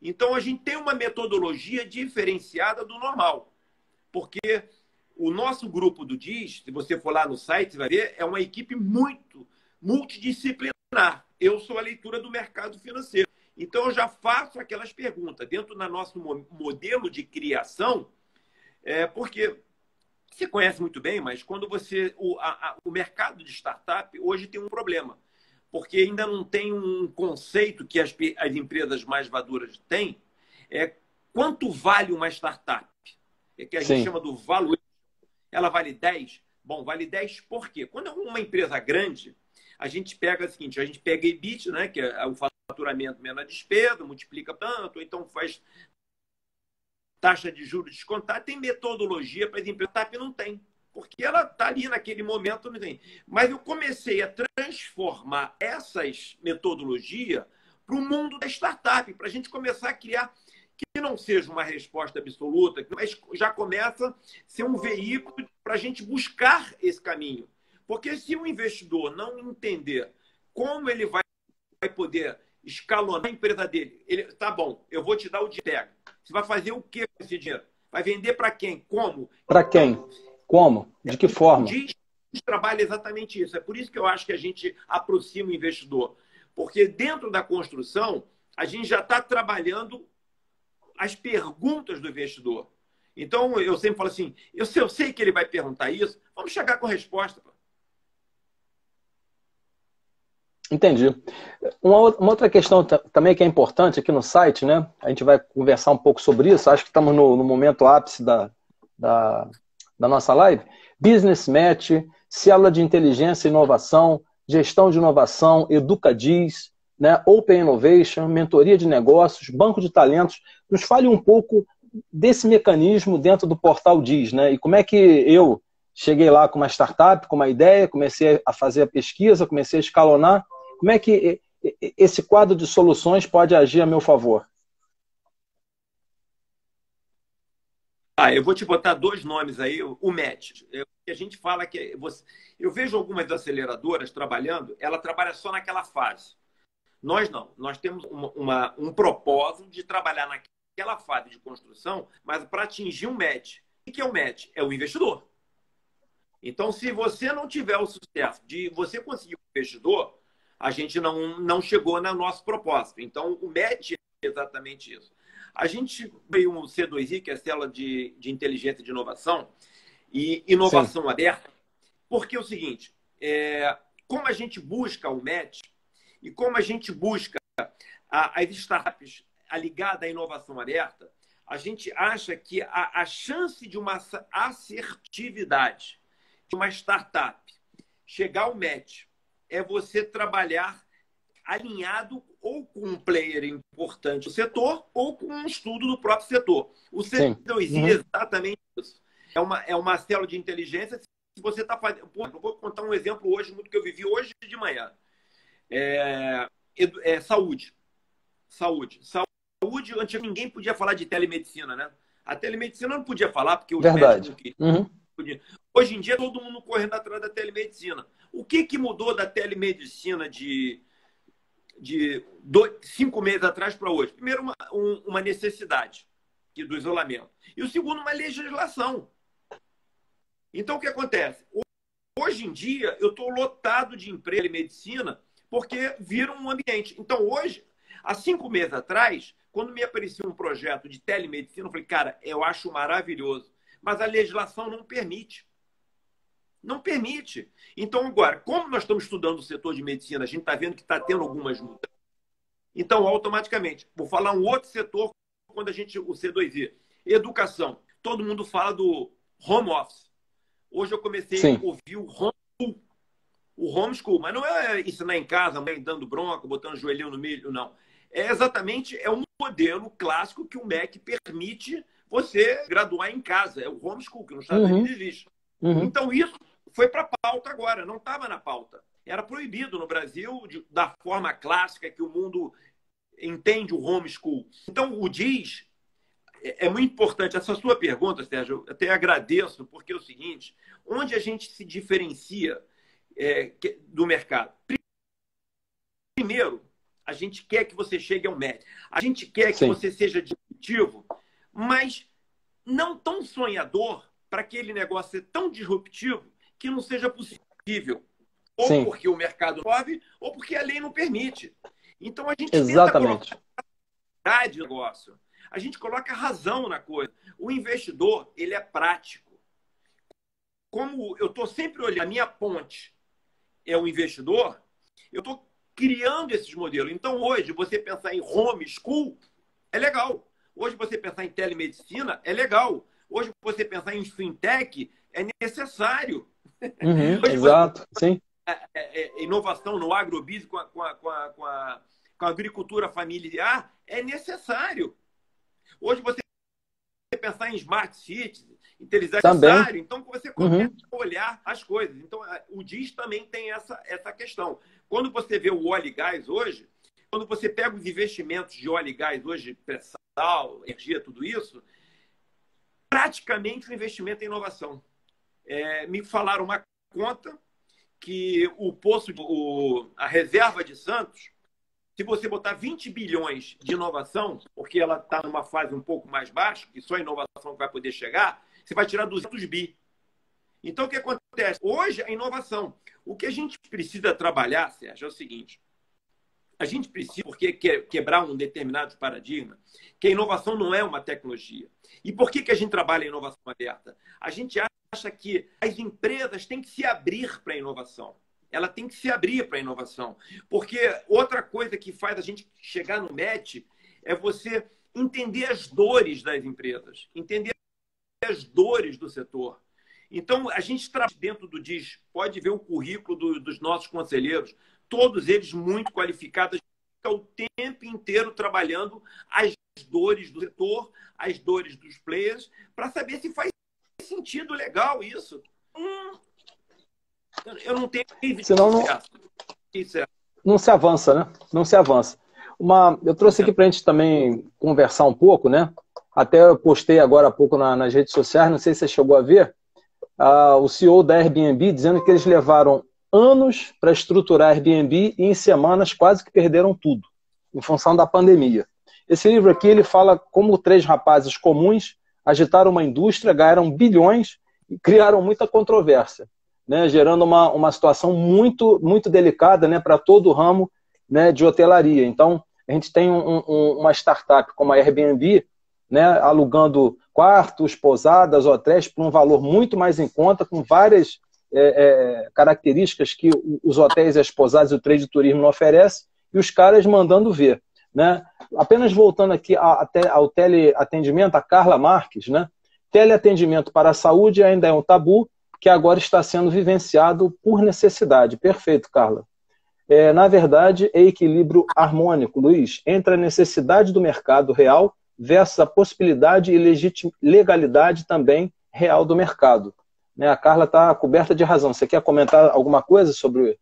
Então, a gente tem uma metodologia diferenciada do normal. Porque o nosso grupo do DIS, se você for lá no site, você vai ver, é uma equipe muito multidisciplinar. Eu sou a leitura do mercado financeiro. Então, eu já faço aquelas perguntas. Dentro do nosso modelo de criação, porque você conhece muito bem, mas quando você... O mercado de startup hoje tem um problema. Porque ainda não tem um conceito que as empresas mais maduras têm. Quanto vale uma startup? Que a gente chama do valor. Ela vale 10? Bom, vale 10 por quê? Quando é uma empresa grande, a gente pega o seguinte, a gente pega EBIT, né, que é o faturamento menos a despesa, multiplica tanto, ou então faz taxa de juros descontada, tem metodologia para as empresas, startup não tem. Porque ela está ali naquele momento, não tem. Mas eu comecei a transformar essas metodologias para o mundo da startup, para a gente começar a criar que não seja uma resposta absoluta, mas já começa a ser um veículo para a gente buscar esse caminho. Porque se o investidor não entender como ele vai poder escalonar a empresa dele, tá bom, eu vou te dar o dinheiro. Você vai fazer o que com esse dinheiro? Vai vender para quem? Como? Para quem? Como? De que forma? A gente trabalha exatamente isso. É por isso que eu acho que a gente aproxima o investidor. Porque dentro da construção, a gente já está trabalhando as perguntas do investidor. Então, eu sempre falo assim, eu sei que ele vai perguntar isso, vamos chegar com a resposta. Entendi. Uma outra questão também que é importante aqui no site, né? A gente vai conversar um pouco sobre isso, acho que estamos no momento ápice da nossa live. Business Match, célula de inteligência e inovação, gestão de inovação, EducaDiz, né? Open Innovation, mentoria de negócios, banco de talentos. Nos fale um pouco desse mecanismo dentro do portal Diz, né? E como é que eu cheguei lá com uma startup, com uma ideia, comecei a fazer a pesquisa, comecei a escalonar. Como é que esse quadro de soluções pode agir a meu favor? Eu vou te botar 2 nomes aí. O MET. A gente fala que... Eu vejo algumas aceleradoras trabalhando, ela trabalha só naquela fase. Nós não. Nós temos um propósito de trabalhar naquela fase de construção, mas para atingir um MET. O que é o MET? É o investidor. Então, se você não tiver o sucesso de você conseguir um investidor, a gente não chegou no nosso propósito. Então, o MET é exatamente isso. A gente veio um C2I, que é a célula de inteligência de inovação, e inovação aberta, porque é o seguinte, como a gente busca o MET e como a gente busca as startups ligadas à inovação aberta, a gente acha que a chance de uma assertividade de uma startup chegar ao MET é você trabalhar alinhado ou com um player importante do setor ou com um estudo do próprio setor. O C2I é exatamente isso. É uma célula de inteligência. Se você está fazendo... Eu vou contar um exemplo hoje, muito que eu vivi hoje de manhã. Saúde. Saúde, antes ninguém podia falar de telemedicina, né? A telemedicina não podia falar porque os médicos não queriam. Hoje em dia, todo mundo correndo atrás da telemedicina. O que mudou da telemedicina de 5 meses atrás para hoje? Primeiro, uma necessidade do isolamento. E o segundo, uma legislação. Então, o que acontece? Hoje em dia, eu estou lotado de emprego em medicina porque vira um ambiente. Então, hoje, há 5 meses atrás, quando me aparecia um projeto de telemedicina, eu falei, cara, eu acho maravilhoso. Mas a legislação não permite. Não permite. Então, agora, como nós estamos estudando o setor de medicina, a gente está vendo que está tendo algumas mudanças. Então, automaticamente, vou falar um outro setor quando o C2I. Educação. Todo mundo fala do home office. Hoje eu comecei a ouvir o homeschool, mas não é ensinar em casa, mãe dando bronca, botando o joelhinho no milho, não. É um modelo clássico que o MEC permite você graduar em casa. É o homeschool, que nos Estados Unidos existe. Então, isso foi para a pauta agora, não estava na pauta. Era proibido no Brasil, da forma clássica que o mundo entende o homeschool. Então, o DIS é muito importante. Essa sua pergunta, Sérgio, eu até agradeço, porque é o seguinte, onde a gente se diferencia do mercado? Primeiro, a gente quer que você chegue ao MEC. A gente quer que você seja disruptivo, mas não tão sonhador para aquele negócio ser tão disruptivo que não seja possível. Ou porque o mercado move, ou porque a lei não permite. Então, a gente tenta colocar a negócio. A gente coloca razão na coisa. O investidor, ele é prático. Como eu estou sempre olhando, a minha ponte é o investidor, eu estou criando esses modelos. Então, hoje, você pensar em homeschool é legal. Hoje, você pensar em telemedicina é legal. Hoje, você pensar em fintech é necessário. Exato, sim. Inovação no agrobusiness com a agricultura familiar é necessário. Hoje, você pensar em smart cities, inteligência necessário. Então, você começa a olhar as coisas. Então, o DIS também tem essa questão. Quando você vê o óleo e gás hoje, quando você pega os investimentos de óleo e gás hoje, pré-sal, energia, tudo isso, praticamente o investimento em inovação. Me falaram uma conta que a reserva de Santos, se você botar 20 bilhões de inovação, porque ela está numa fase um pouco mais baixa, que só a inovação vai poder chegar, você vai tirar 200 bi. Então, o que acontece? Hoje, a inovação. O que a gente precisa trabalhar, Sérgio, é o seguinte. A gente precisa, porque quebrar um determinado paradigma, que a inovação não é uma tecnologia. E por que a gente trabalha em inovação aberta? A gente acha que as empresas têm que se abrir para a inovação. Ela tem que se abrir para a inovação. Porque outra coisa que faz a gente chegar no MET é você entender as dores das empresas, entender as dores do setor. Então, a gente trabalha dentro do DIS, pode ver o currículo dos nossos conselheiros, todos eles muito qualificados, o tempo inteiro trabalhando as dores do setor, as dores dos players, para saber se faz sentido legal isso. Eu não tenho... Senão não se avança, né? Não se avança. Eu trouxe aqui para a gente também conversar um pouco, né? Até eu postei agora há pouco nas redes sociais, não sei se você chegou a ver, o CEO da Airbnb dizendo que eles levaram anos para estruturar a Airbnb e em semanas quase que perderam tudo, em função da pandemia. Esse livro aqui, ele fala como 3 rapazes comuns agitaram uma indústria, ganharam bilhões e criaram muita controvérsia, né, gerando uma situação muito, muito delicada, né, para todo o ramo, né, de hotelaria. Então, a gente tem uma startup como a Airbnb, né, alugando quartos, pousadas, hotéis por um valor muito mais em conta, com várias características que os hotéis, as pousadas e o trade de turismo não oferecem, e os caras mandando ver, né? Apenas voltando aqui ao teleatendimento, a Carla Marques, né? Teleatendimento para a saúde ainda é um tabu que agora está sendo vivenciado por necessidade. Perfeito, Carla. Na verdade, é equilíbrio harmônico, Luiz, entre a necessidade do mercado real versus a possibilidade e legalidade também real do mercado. A Carla está coberta de razão. Você quer comentar alguma coisa sobre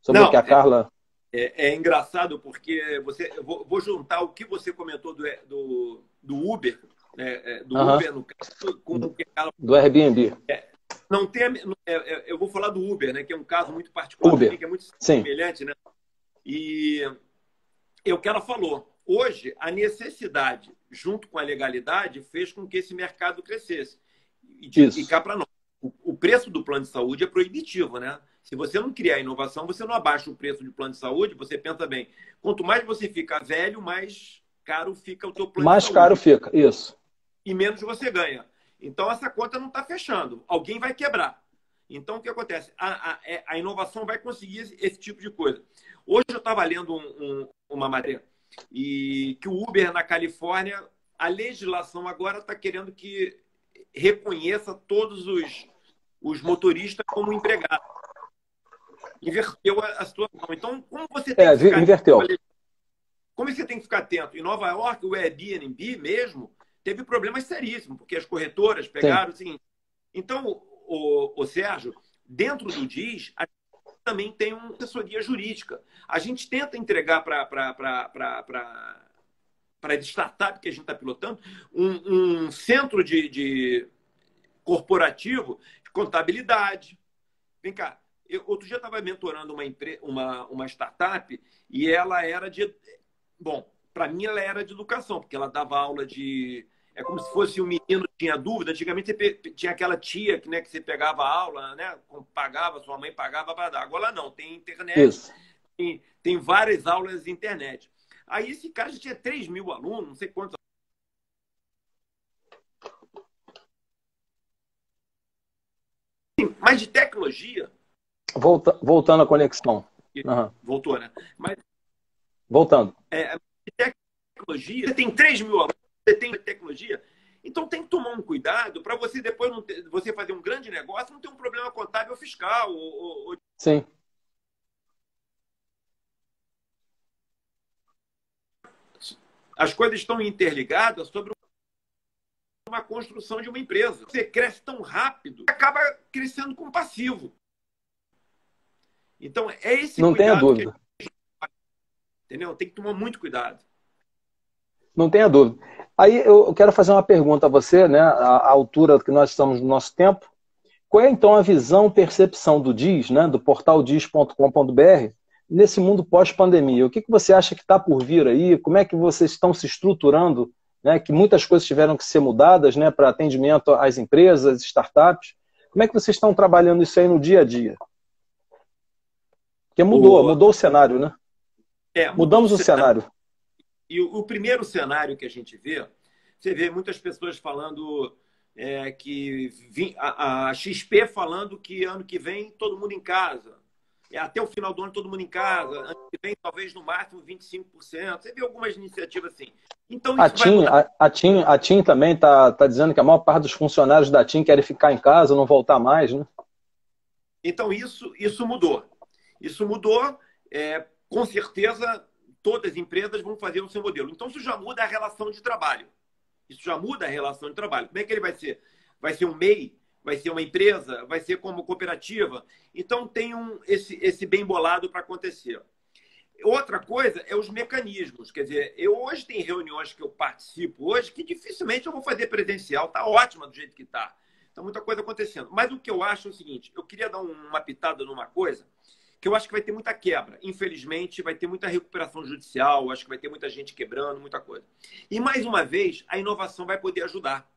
o que a Carla... É engraçado porque eu vou juntar o que você comentou do Uber, né? Uber no caso, com o que a Carla... Do Airbnb. Não tem, eu vou falar do Uber, né? Que é um caso muito particular, Uber. Que é muito semelhante, né? E é o que ela falou. Hoje, a necessidade, junto com a legalidade, fez com que esse mercado crescesse. E cá para nós. O preço do plano de saúde é proibitivo, né? Se você não criar inovação, você não abaixa o preço do plano de saúde, você pensa bem. Quanto mais você fica velho, mais caro fica o teu plano de saúde. Mais caro fica, isso. E menos você ganha. Então, essa conta não está fechando. Alguém vai quebrar. Então, o que acontece? A inovação vai conseguir esse tipo de coisa. Hoje eu estava lendo uma matéria e que o Uber na Califórnia, a legislação agora está querendo que reconheça todos os motoristas como empregados. Inverteu a situação. Então, como você tem que ficar inverteu. Como você tem que ficar atento? Em Nova York, o Airbnb mesmo teve problemas seríssimos, porque as corretoras pegaram o seguinte. Então, o Sérgio, dentro do DIS, a gente também tem uma assessoria jurídica. A gente tenta entregar para a startup que a gente está pilotando um centro de corporativo de contabilidade. Vem cá, outro dia eu estava mentorando uma startup e ela era de... Bom, para mim ela era de educação, porque ela dava aula de... É como se fosse um menino que tinha dúvida. Antigamente você tinha aquela tia que, né, que você pegava a aula, né, pagava, sua mãe pagava para dar. Agora não, tem internet, tem várias aulas de internet. Aí esse cara já tinha 3 mil alunos, não sei quantos. Mas de tecnologia... Voltando à conexão. Uhum. Voltou, né? Mas, voltando. De tecnologia, você tem 3 mil alunos, você tem tecnologia, então tem que tomar um cuidado para você depois você fazer um grande negócio, não ter um problema contábil ou fiscal. Sim. As coisas estão interligadas sobre uma construção de uma empresa. Você cresce tão rápido, acaba crescendo com passivo. Então, é esse não cuidado tenha dúvida. que a gente faz, entendeu? Tem que tomar muito cuidado. Não tenha dúvida. Aí eu quero fazer uma pergunta a você, né? A altura que nós estamos no nosso tempo. Qual é, então, a visão, percepção do DIS, né? Do portal dis.com.br, nesse mundo pós-pandemia? O que você acha que está por vir aí? Como é que vocês estão se estruturando? Né? Que muitas coisas tiveram que ser mudadas, né? Para atendimento às empresas, startups. Como é que vocês estão trabalhando isso aí no dia a dia? Porque mudou o cenário, né? Mudamos o cenário. E o primeiro cenário que a gente vê, você vê muitas pessoas falando que a XP falando que ano que vem todo mundo em casa. Até o final do ano todo mundo em casa. Ano que vem talvez no máximo 25%. Você vê algumas iniciativas assim. Então, isso a TIM também está dizendo que a maior parte dos funcionários da TIM querem ficar em casa, não voltar mais, né? Então isso mudou. Isso mudou, com certeza todas as empresas vão fazer o seu modelo. Então isso já muda a relação de trabalho. Isso já muda a relação de trabalho. Como é que ele vai ser? Vai ser um MEI? Vai ser uma empresa? Vai ser como cooperativa? Então tem esse bem bolado para acontecer. Outra coisa é os mecanismos. Quer dizer, hoje tem reuniões que eu participo hoje que dificilmente eu vou fazer presencial. Está ótima do jeito que está. Então muita coisa acontecendo. Mas o que eu acho é o seguinte, eu queria dar uma pitada numa coisa que eu acho que vai ter muita quebra. Infelizmente, vai ter muita recuperação judicial, acho que vai ter muita gente quebrando, muita coisa. E, mais uma vez, a inovação vai poder ajudar.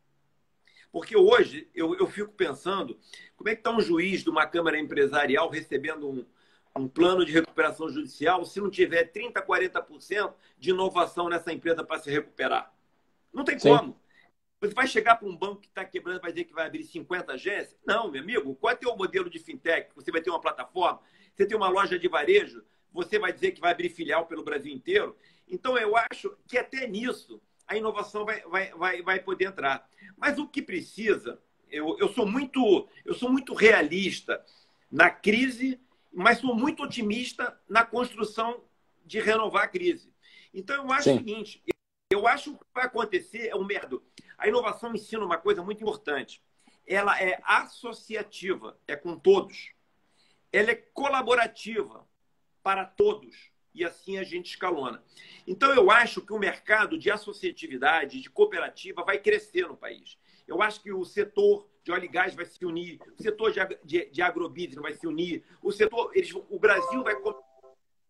Porque hoje, eu fico pensando, como é que está um juiz de uma Câmara Empresarial recebendo um plano de recuperação judicial se não tiver 30%, 40% de inovação nessa empresa para se recuperar? Não tem como. Você vai chegar para um banco que está quebrando e vai dizer que vai abrir 50 agências? Não, meu amigo. Qual é o teu modelo de fintech? Você vai ter uma plataforma? Você tem uma loja de varejo? Você vai dizer que vai abrir filial pelo Brasil inteiro? Então, eu acho que até nisso a inovação vai poder entrar. Mas o que precisa... Eu sou muito realista na crise, mas sou muito otimista na construção de renovar a crise. Então, eu acho o seguinte... Eu acho que o que vai acontecer é um merda. A inovação ensina uma coisa muito importante. Ela é associativa, é com todos. Ela é colaborativa para todos. E assim a gente escalona. Então, eu acho que o mercado de associatividade, de cooperativa, vai crescer no país. Eu acho que o setor de óleo e gás vai se unir, o setor de agrobusiness vai se unir, o Brasil vai começar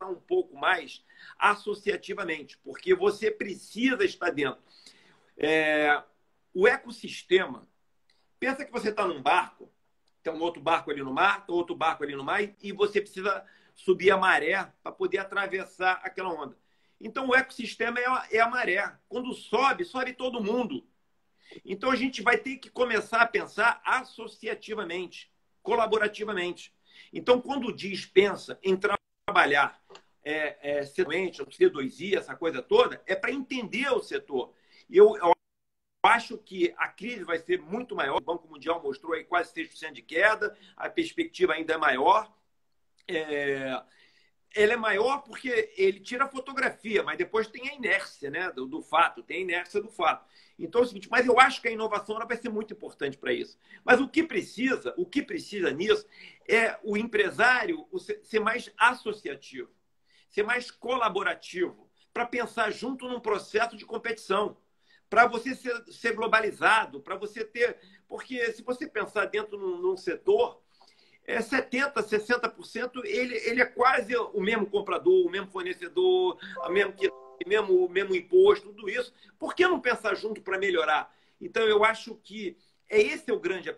um pouco mais associativamente, porque você precisa estar dentro. O ecossistema, pensa que você está num barco, tem um outro barco ali no mar, tem outro barco ali no mar, e você precisa subir a maré para poder atravessar aquela onda. Então, o ecossistema é a maré. Quando sobe, sobe todo mundo. Então, a gente vai ter que começar a pensar associativamente, colaborativamente. Então, quando o DIS pensa em trabalhar C2, C2I, essa coisa toda, é para entender o setor. Eu acho que a crise vai ser muito maior. O Banco Mundial mostrou aí quase 6% de queda, a perspectiva ainda é maior. Ele é maior porque ele tira a fotografia, mas depois tem a inércia, né, do fato, tem a inércia do fato. Então é o seguinte, mas eu acho que a inovação ela vai ser muito importante para isso. Mas o que precisa nisso é o empresário ser mais associativo, ser mais colaborativo, para pensar junto num processo de competição, para você ser globalizado, para você ter... Porque se você pensar dentro num setor, 70%, 60% ele é quase o mesmo comprador, o mesmo fornecedor, o mesmo imposto, tudo isso. Por que não pensar junto para melhorar? Então, eu acho que esse é o grande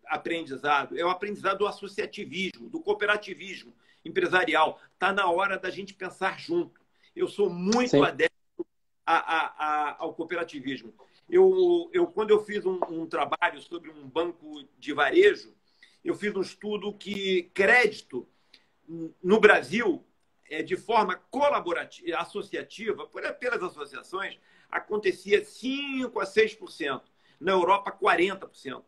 aprendizado, é o aprendizado do associativismo, do cooperativismo empresarial. Está na hora da gente pensar junto. Eu sou muito adepto ao cooperativismo. Quando eu fiz um trabalho sobre um banco de varejo, eu fiz um estudo que crédito no Brasil, de forma colaborativa, associativa, pelas associações, acontecia 5% a 6%. Na Europa, 40%.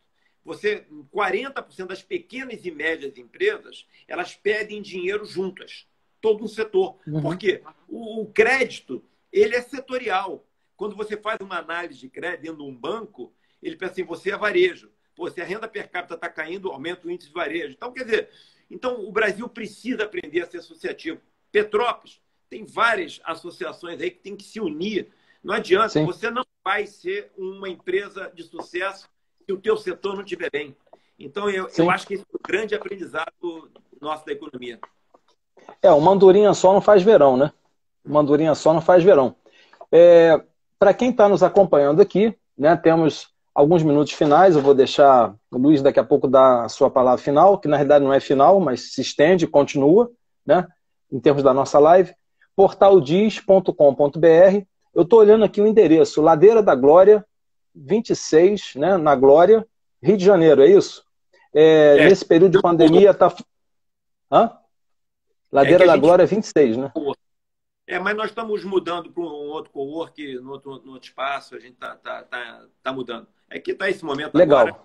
40% das pequenas e médias empresas, elas pedem dinheiro juntas, todo um setor. Uhum. Por quê? O crédito, ele é setorial. Quando você faz uma análise de crédito dentro de um banco, ele pensa assim, você é varejo. Pô, se a renda per capita está caindo, aumenta o índice de varejo. Então, quer dizer, o Brasil precisa aprender a ser associativo. Petrópolis tem várias associações aí que tem que se unir. Não adianta, Sim. Você não vai ser uma empresa de sucesso se o teu setor não estiver bem. Então, eu acho que esse é o grande aprendizado nosso da economia. Uma andorinha só não faz verão, né? Uma andorinha só não faz verão. Para quem está nos acompanhando aqui, né, temos alguns minutos finais. Eu vou deixar o Luiz daqui a pouco dar a sua palavra final, que na realidade não é final, mas se estende, continua, né, em termos da nossa live. portaldiz.com.br. Eu estou olhando aqui o endereço, Ladeira da Glória, 26, né, na Glória, Rio de Janeiro, é isso? Nesse período de pandemia está... Ladeira da Glória 26, né? Mas nós estamos mudando para um outro cowork, no outro espaço, a gente tá mudando. É que está esse momento Legal. Agora,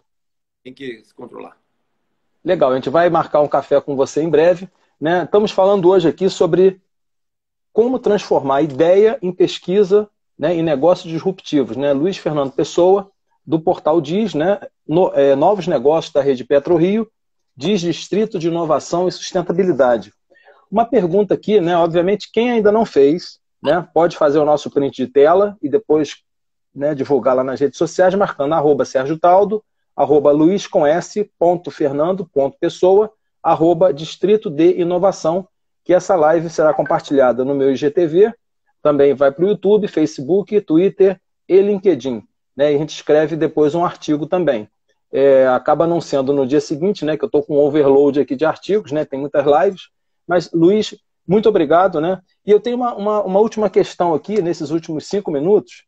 tem que se controlar. Legal, a gente vai marcar um café com você em breve, né? Estamos falando hoje aqui sobre como transformar ideia em pesquisa, né, em negócios disruptivos, né? Luiz Fernando Pessoa, do Portal Diz, né? Novos negócios da Rede PetroRio, Diz Distrito de Inovação e Sustentabilidade. Uma pergunta aqui, né? Obviamente, quem ainda não fez, né, pode fazer o nosso print de tela e depois, né, divulgar lá nas redes sociais, marcando @SérgioTaldo, @luiz_fernando.pessoa, @Distrito de Inovação, que essa live será compartilhada no meu IGTV, também vai para o YouTube, Facebook, Twitter e LinkedIn. Né, e a gente escreve depois um artigo também. Acaba não sendo no dia seguinte, né, que eu estou com um overload aqui de artigos, né, tem muitas lives. Mas, Luiz, muito obrigado, né? E eu tenho uma última questão aqui, nesses últimos 5 minutos.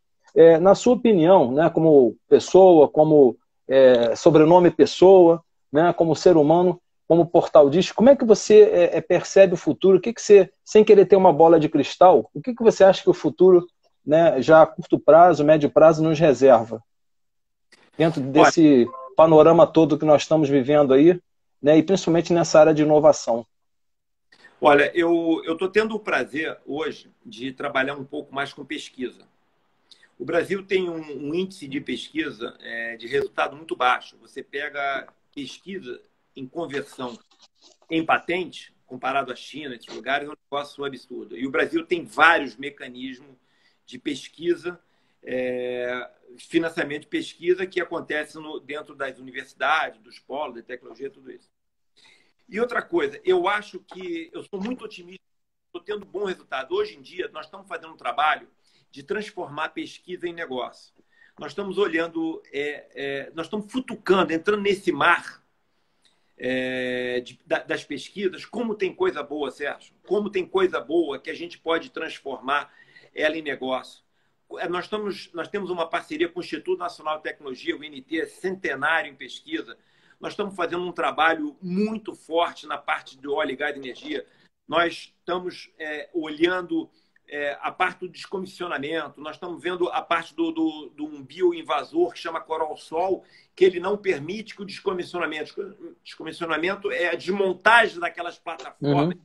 Na sua opinião, né, como pessoa, como sobrenome pessoa, né, como ser humano, como Portal Diz, como é que você percebe o futuro? O que você, sem querer ter uma bola de cristal, o que você acha que o futuro, né, já a curto prazo, médio prazo, nos reserva? Dentro desse panorama todo que nós estamos vivendo aí, né, e principalmente nessa área de inovação. Olha, eu estou tendo o prazer hoje de trabalhar um pouco mais com pesquisa. O Brasil tem um índice de pesquisa de resultado muito baixo. Você pega pesquisa em conversão em patente, comparado à China, esses lugares, é um negócio absurdo. E o Brasil tem vários mecanismos de pesquisa, financiamento de pesquisa que acontece dentro das universidades, dos polos de tecnologia, tudo isso. E outra coisa, eu acho que eu sou muito otimista, estou tendo bom resultado. Hoje em dia, nós estamos fazendo um trabalho de transformar pesquisa em negócio. Nós estamos olhando, nós estamos futucando, entrando nesse mar das pesquisas. Como tem coisa boa, Sérgio? Como tem coisa boa que a gente pode transformar ela em negócio. Nós temos uma parceria com o Instituto Nacional de Tecnologia, o INT, centenário em pesquisa. Nós estamos fazendo um trabalho muito forte na parte de óleo e gás e energia. nós estamos olhando a parte do descomissionamento, nós estamos vendo a parte do um bioinvasor que chama Coral-Sol, que ele não permite que o descomissionamento é a desmontagem daquelas plataformas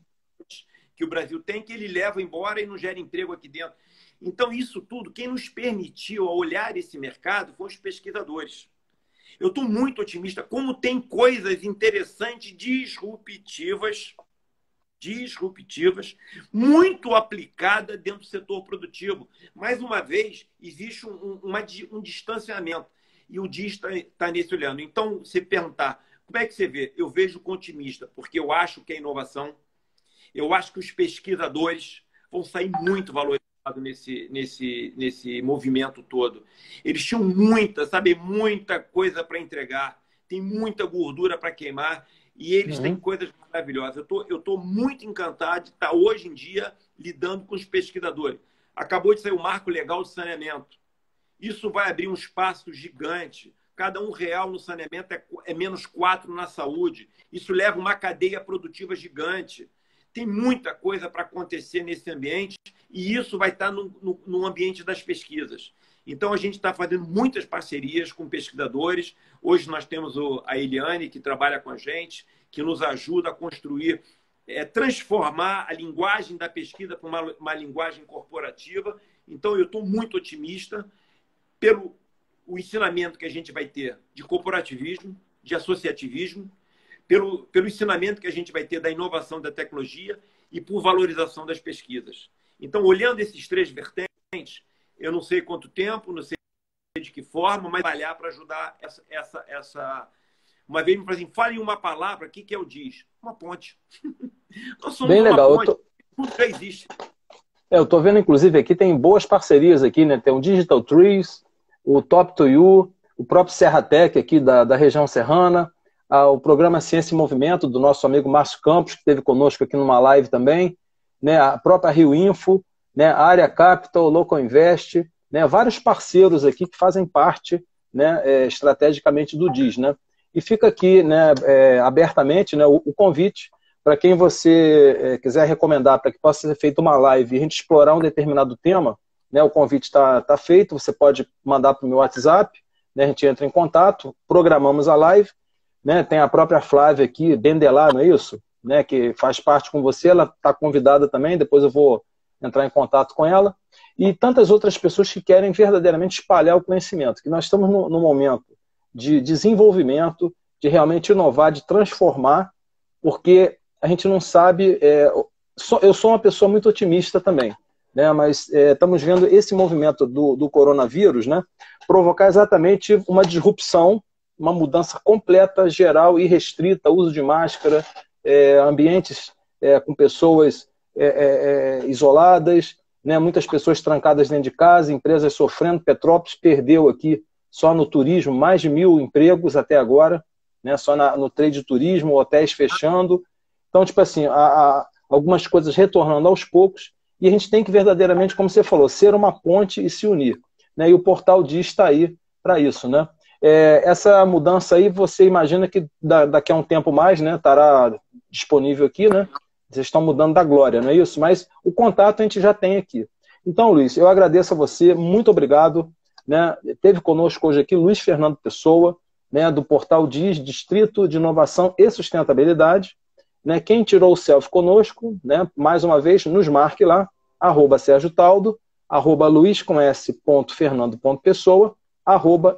que o Brasil tem, que ele leva embora e não gera emprego aqui dentro. Então, isso tudo, quem nos permitiu olhar esse mercado foram os pesquisadores. Eu estou muito otimista, como tem coisas interessantes, disruptivas, muito aplicada dentro do setor produtivo. Mais uma vez, existe um distanciamento. E o DIS está nesse olhando. Então, se perguntar, como é que você vê? Eu vejo com otimista, porque eu acho que a inovação, eu acho que os pesquisadores vão sair muito valorizados nesse movimento todo. Eles tinham muita coisa para entregar, tem muita gordura para queimar, e eles têm coisas maravilhosas. Eu estou muito encantado de estar hoje em dia lidando com os pesquisadores. Acabou de sair o marco legal de saneamento. Isso vai abrir um espaço gigante. Cada R$1 no saneamento é menos 4 na saúde. Isso leva uma cadeia produtiva gigante. Tem muita coisa para acontecer nesse ambiente e isso vai estar no ambiente das pesquisas. Então, a gente está fazendo muitas parcerias com pesquisadores. Hoje nós temos a Eliane, que trabalha com a gente, que nos ajuda a construir, transformar a linguagem da pesquisa para uma linguagem corporativa. Então, eu estou muito otimista pelo o ensinamento que a gente vai ter de corporativismo, de associativismo, pelo ensinamento que a gente vai ter da inovação da tecnologia e por valorização das pesquisas. Então, olhando esses 3 vertentes, eu não sei quanto tempo, não sei de que forma, mas trabalhar para ajudar essa... Uma vez me falaram assim, fale uma palavra, o que é o DIS? Uma ponte. Nós somos Bem legal. Ponte, tudo já existe. Eu estou vendo, inclusive, aqui tem boas parcerias aqui, né? Tem o Digital Trees, o Top to You, o próprio Serratec aqui da região serrana, o programa Ciência e Movimento do nosso amigo Márcio Campos, que esteve conosco aqui numa live também, né? A própria Rio Info, né? A Área Capital, Local Invest, né? Vários parceiros aqui que fazem parte, né? Estrategicamente do DIS, né? E fica aqui, né? Abertamente, né? O convite para quem você quiser recomendar para que possa ser feita uma live e a gente explorar um determinado tema, né? O convite está feito, você pode mandar para o meu WhatsApp, né? A gente entra em contato, programamos a live, né? Tem a própria Flávia aqui, Dendelar, não é isso? Né? Que faz parte com você, ela está convidada também, depois eu vou entrar em contato com ela, e tantas outras pessoas que querem verdadeiramente espalhar o conhecimento, que nós estamos no momento de desenvolvimento, de realmente inovar, de transformar, porque a gente não sabe... eu sou uma pessoa muito otimista também, né? Mas estamos vendo esse movimento do coronavírus, né? Provocar exatamente uma disrupção, uma mudança completa, geral e restrita, uso de máscara, ambientes com pessoas isoladas, né? Muitas pessoas trancadas dentro de casa, empresas sofrendo. Petrópolis perdeu aqui, só no turismo, mais de 1.000 empregos até agora, né? Só no trade de turismo, hotéis fechando. Então, tipo assim, algumas coisas retornando aos poucos, e a gente tem que verdadeiramente, como você falou, ser uma ponte e se unir, né? E o Portal DIS está aí para isso, né? Essa mudança aí, você imagina que daqui a um tempo mais, né, estará disponível aqui, né? Vocês estão mudando da glória, não é isso? Mas o contato a gente já tem aqui. Então, Luiz, eu agradeço a você, muito obrigado, né? Teve conosco hoje aqui Luiz Fernando Pessoa, né, do Portal DIS, Distrito de Inovação e Sustentabilidade, né? Quem tirou o selfie conosco, né, mais uma vez, nos marque lá, @SérgioTaldo, @luiz_fernando.pessoa,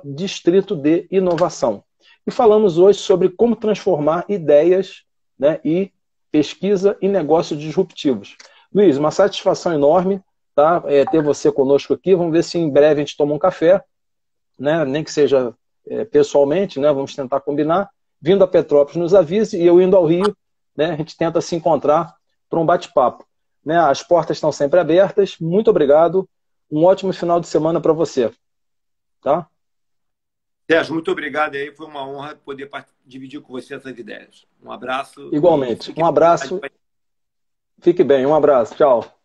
@Distrito de Inovação. E falamos hoje sobre como transformar ideias, né, e pesquisa e negócios disruptivos. Luiz, uma satisfação enorme, tá? Ter você conosco aqui. Vamos ver se em breve a gente toma um café, né? Nem que seja pessoalmente, né? Vamos tentar combinar. Vindo a Petrópolis, nos avise, e eu indo ao Rio, né? A gente tenta se encontrar para um bate-papo, né? As portas estão sempre abertas. Muito obrigado. Um ótimo final de semana para você. Tá? Sérgio, muito obrigado aí. Foi uma honra poder dividir com você essas ideias. Um abraço. Igualmente. Um abraço. Fique bem. Um abraço. Tchau.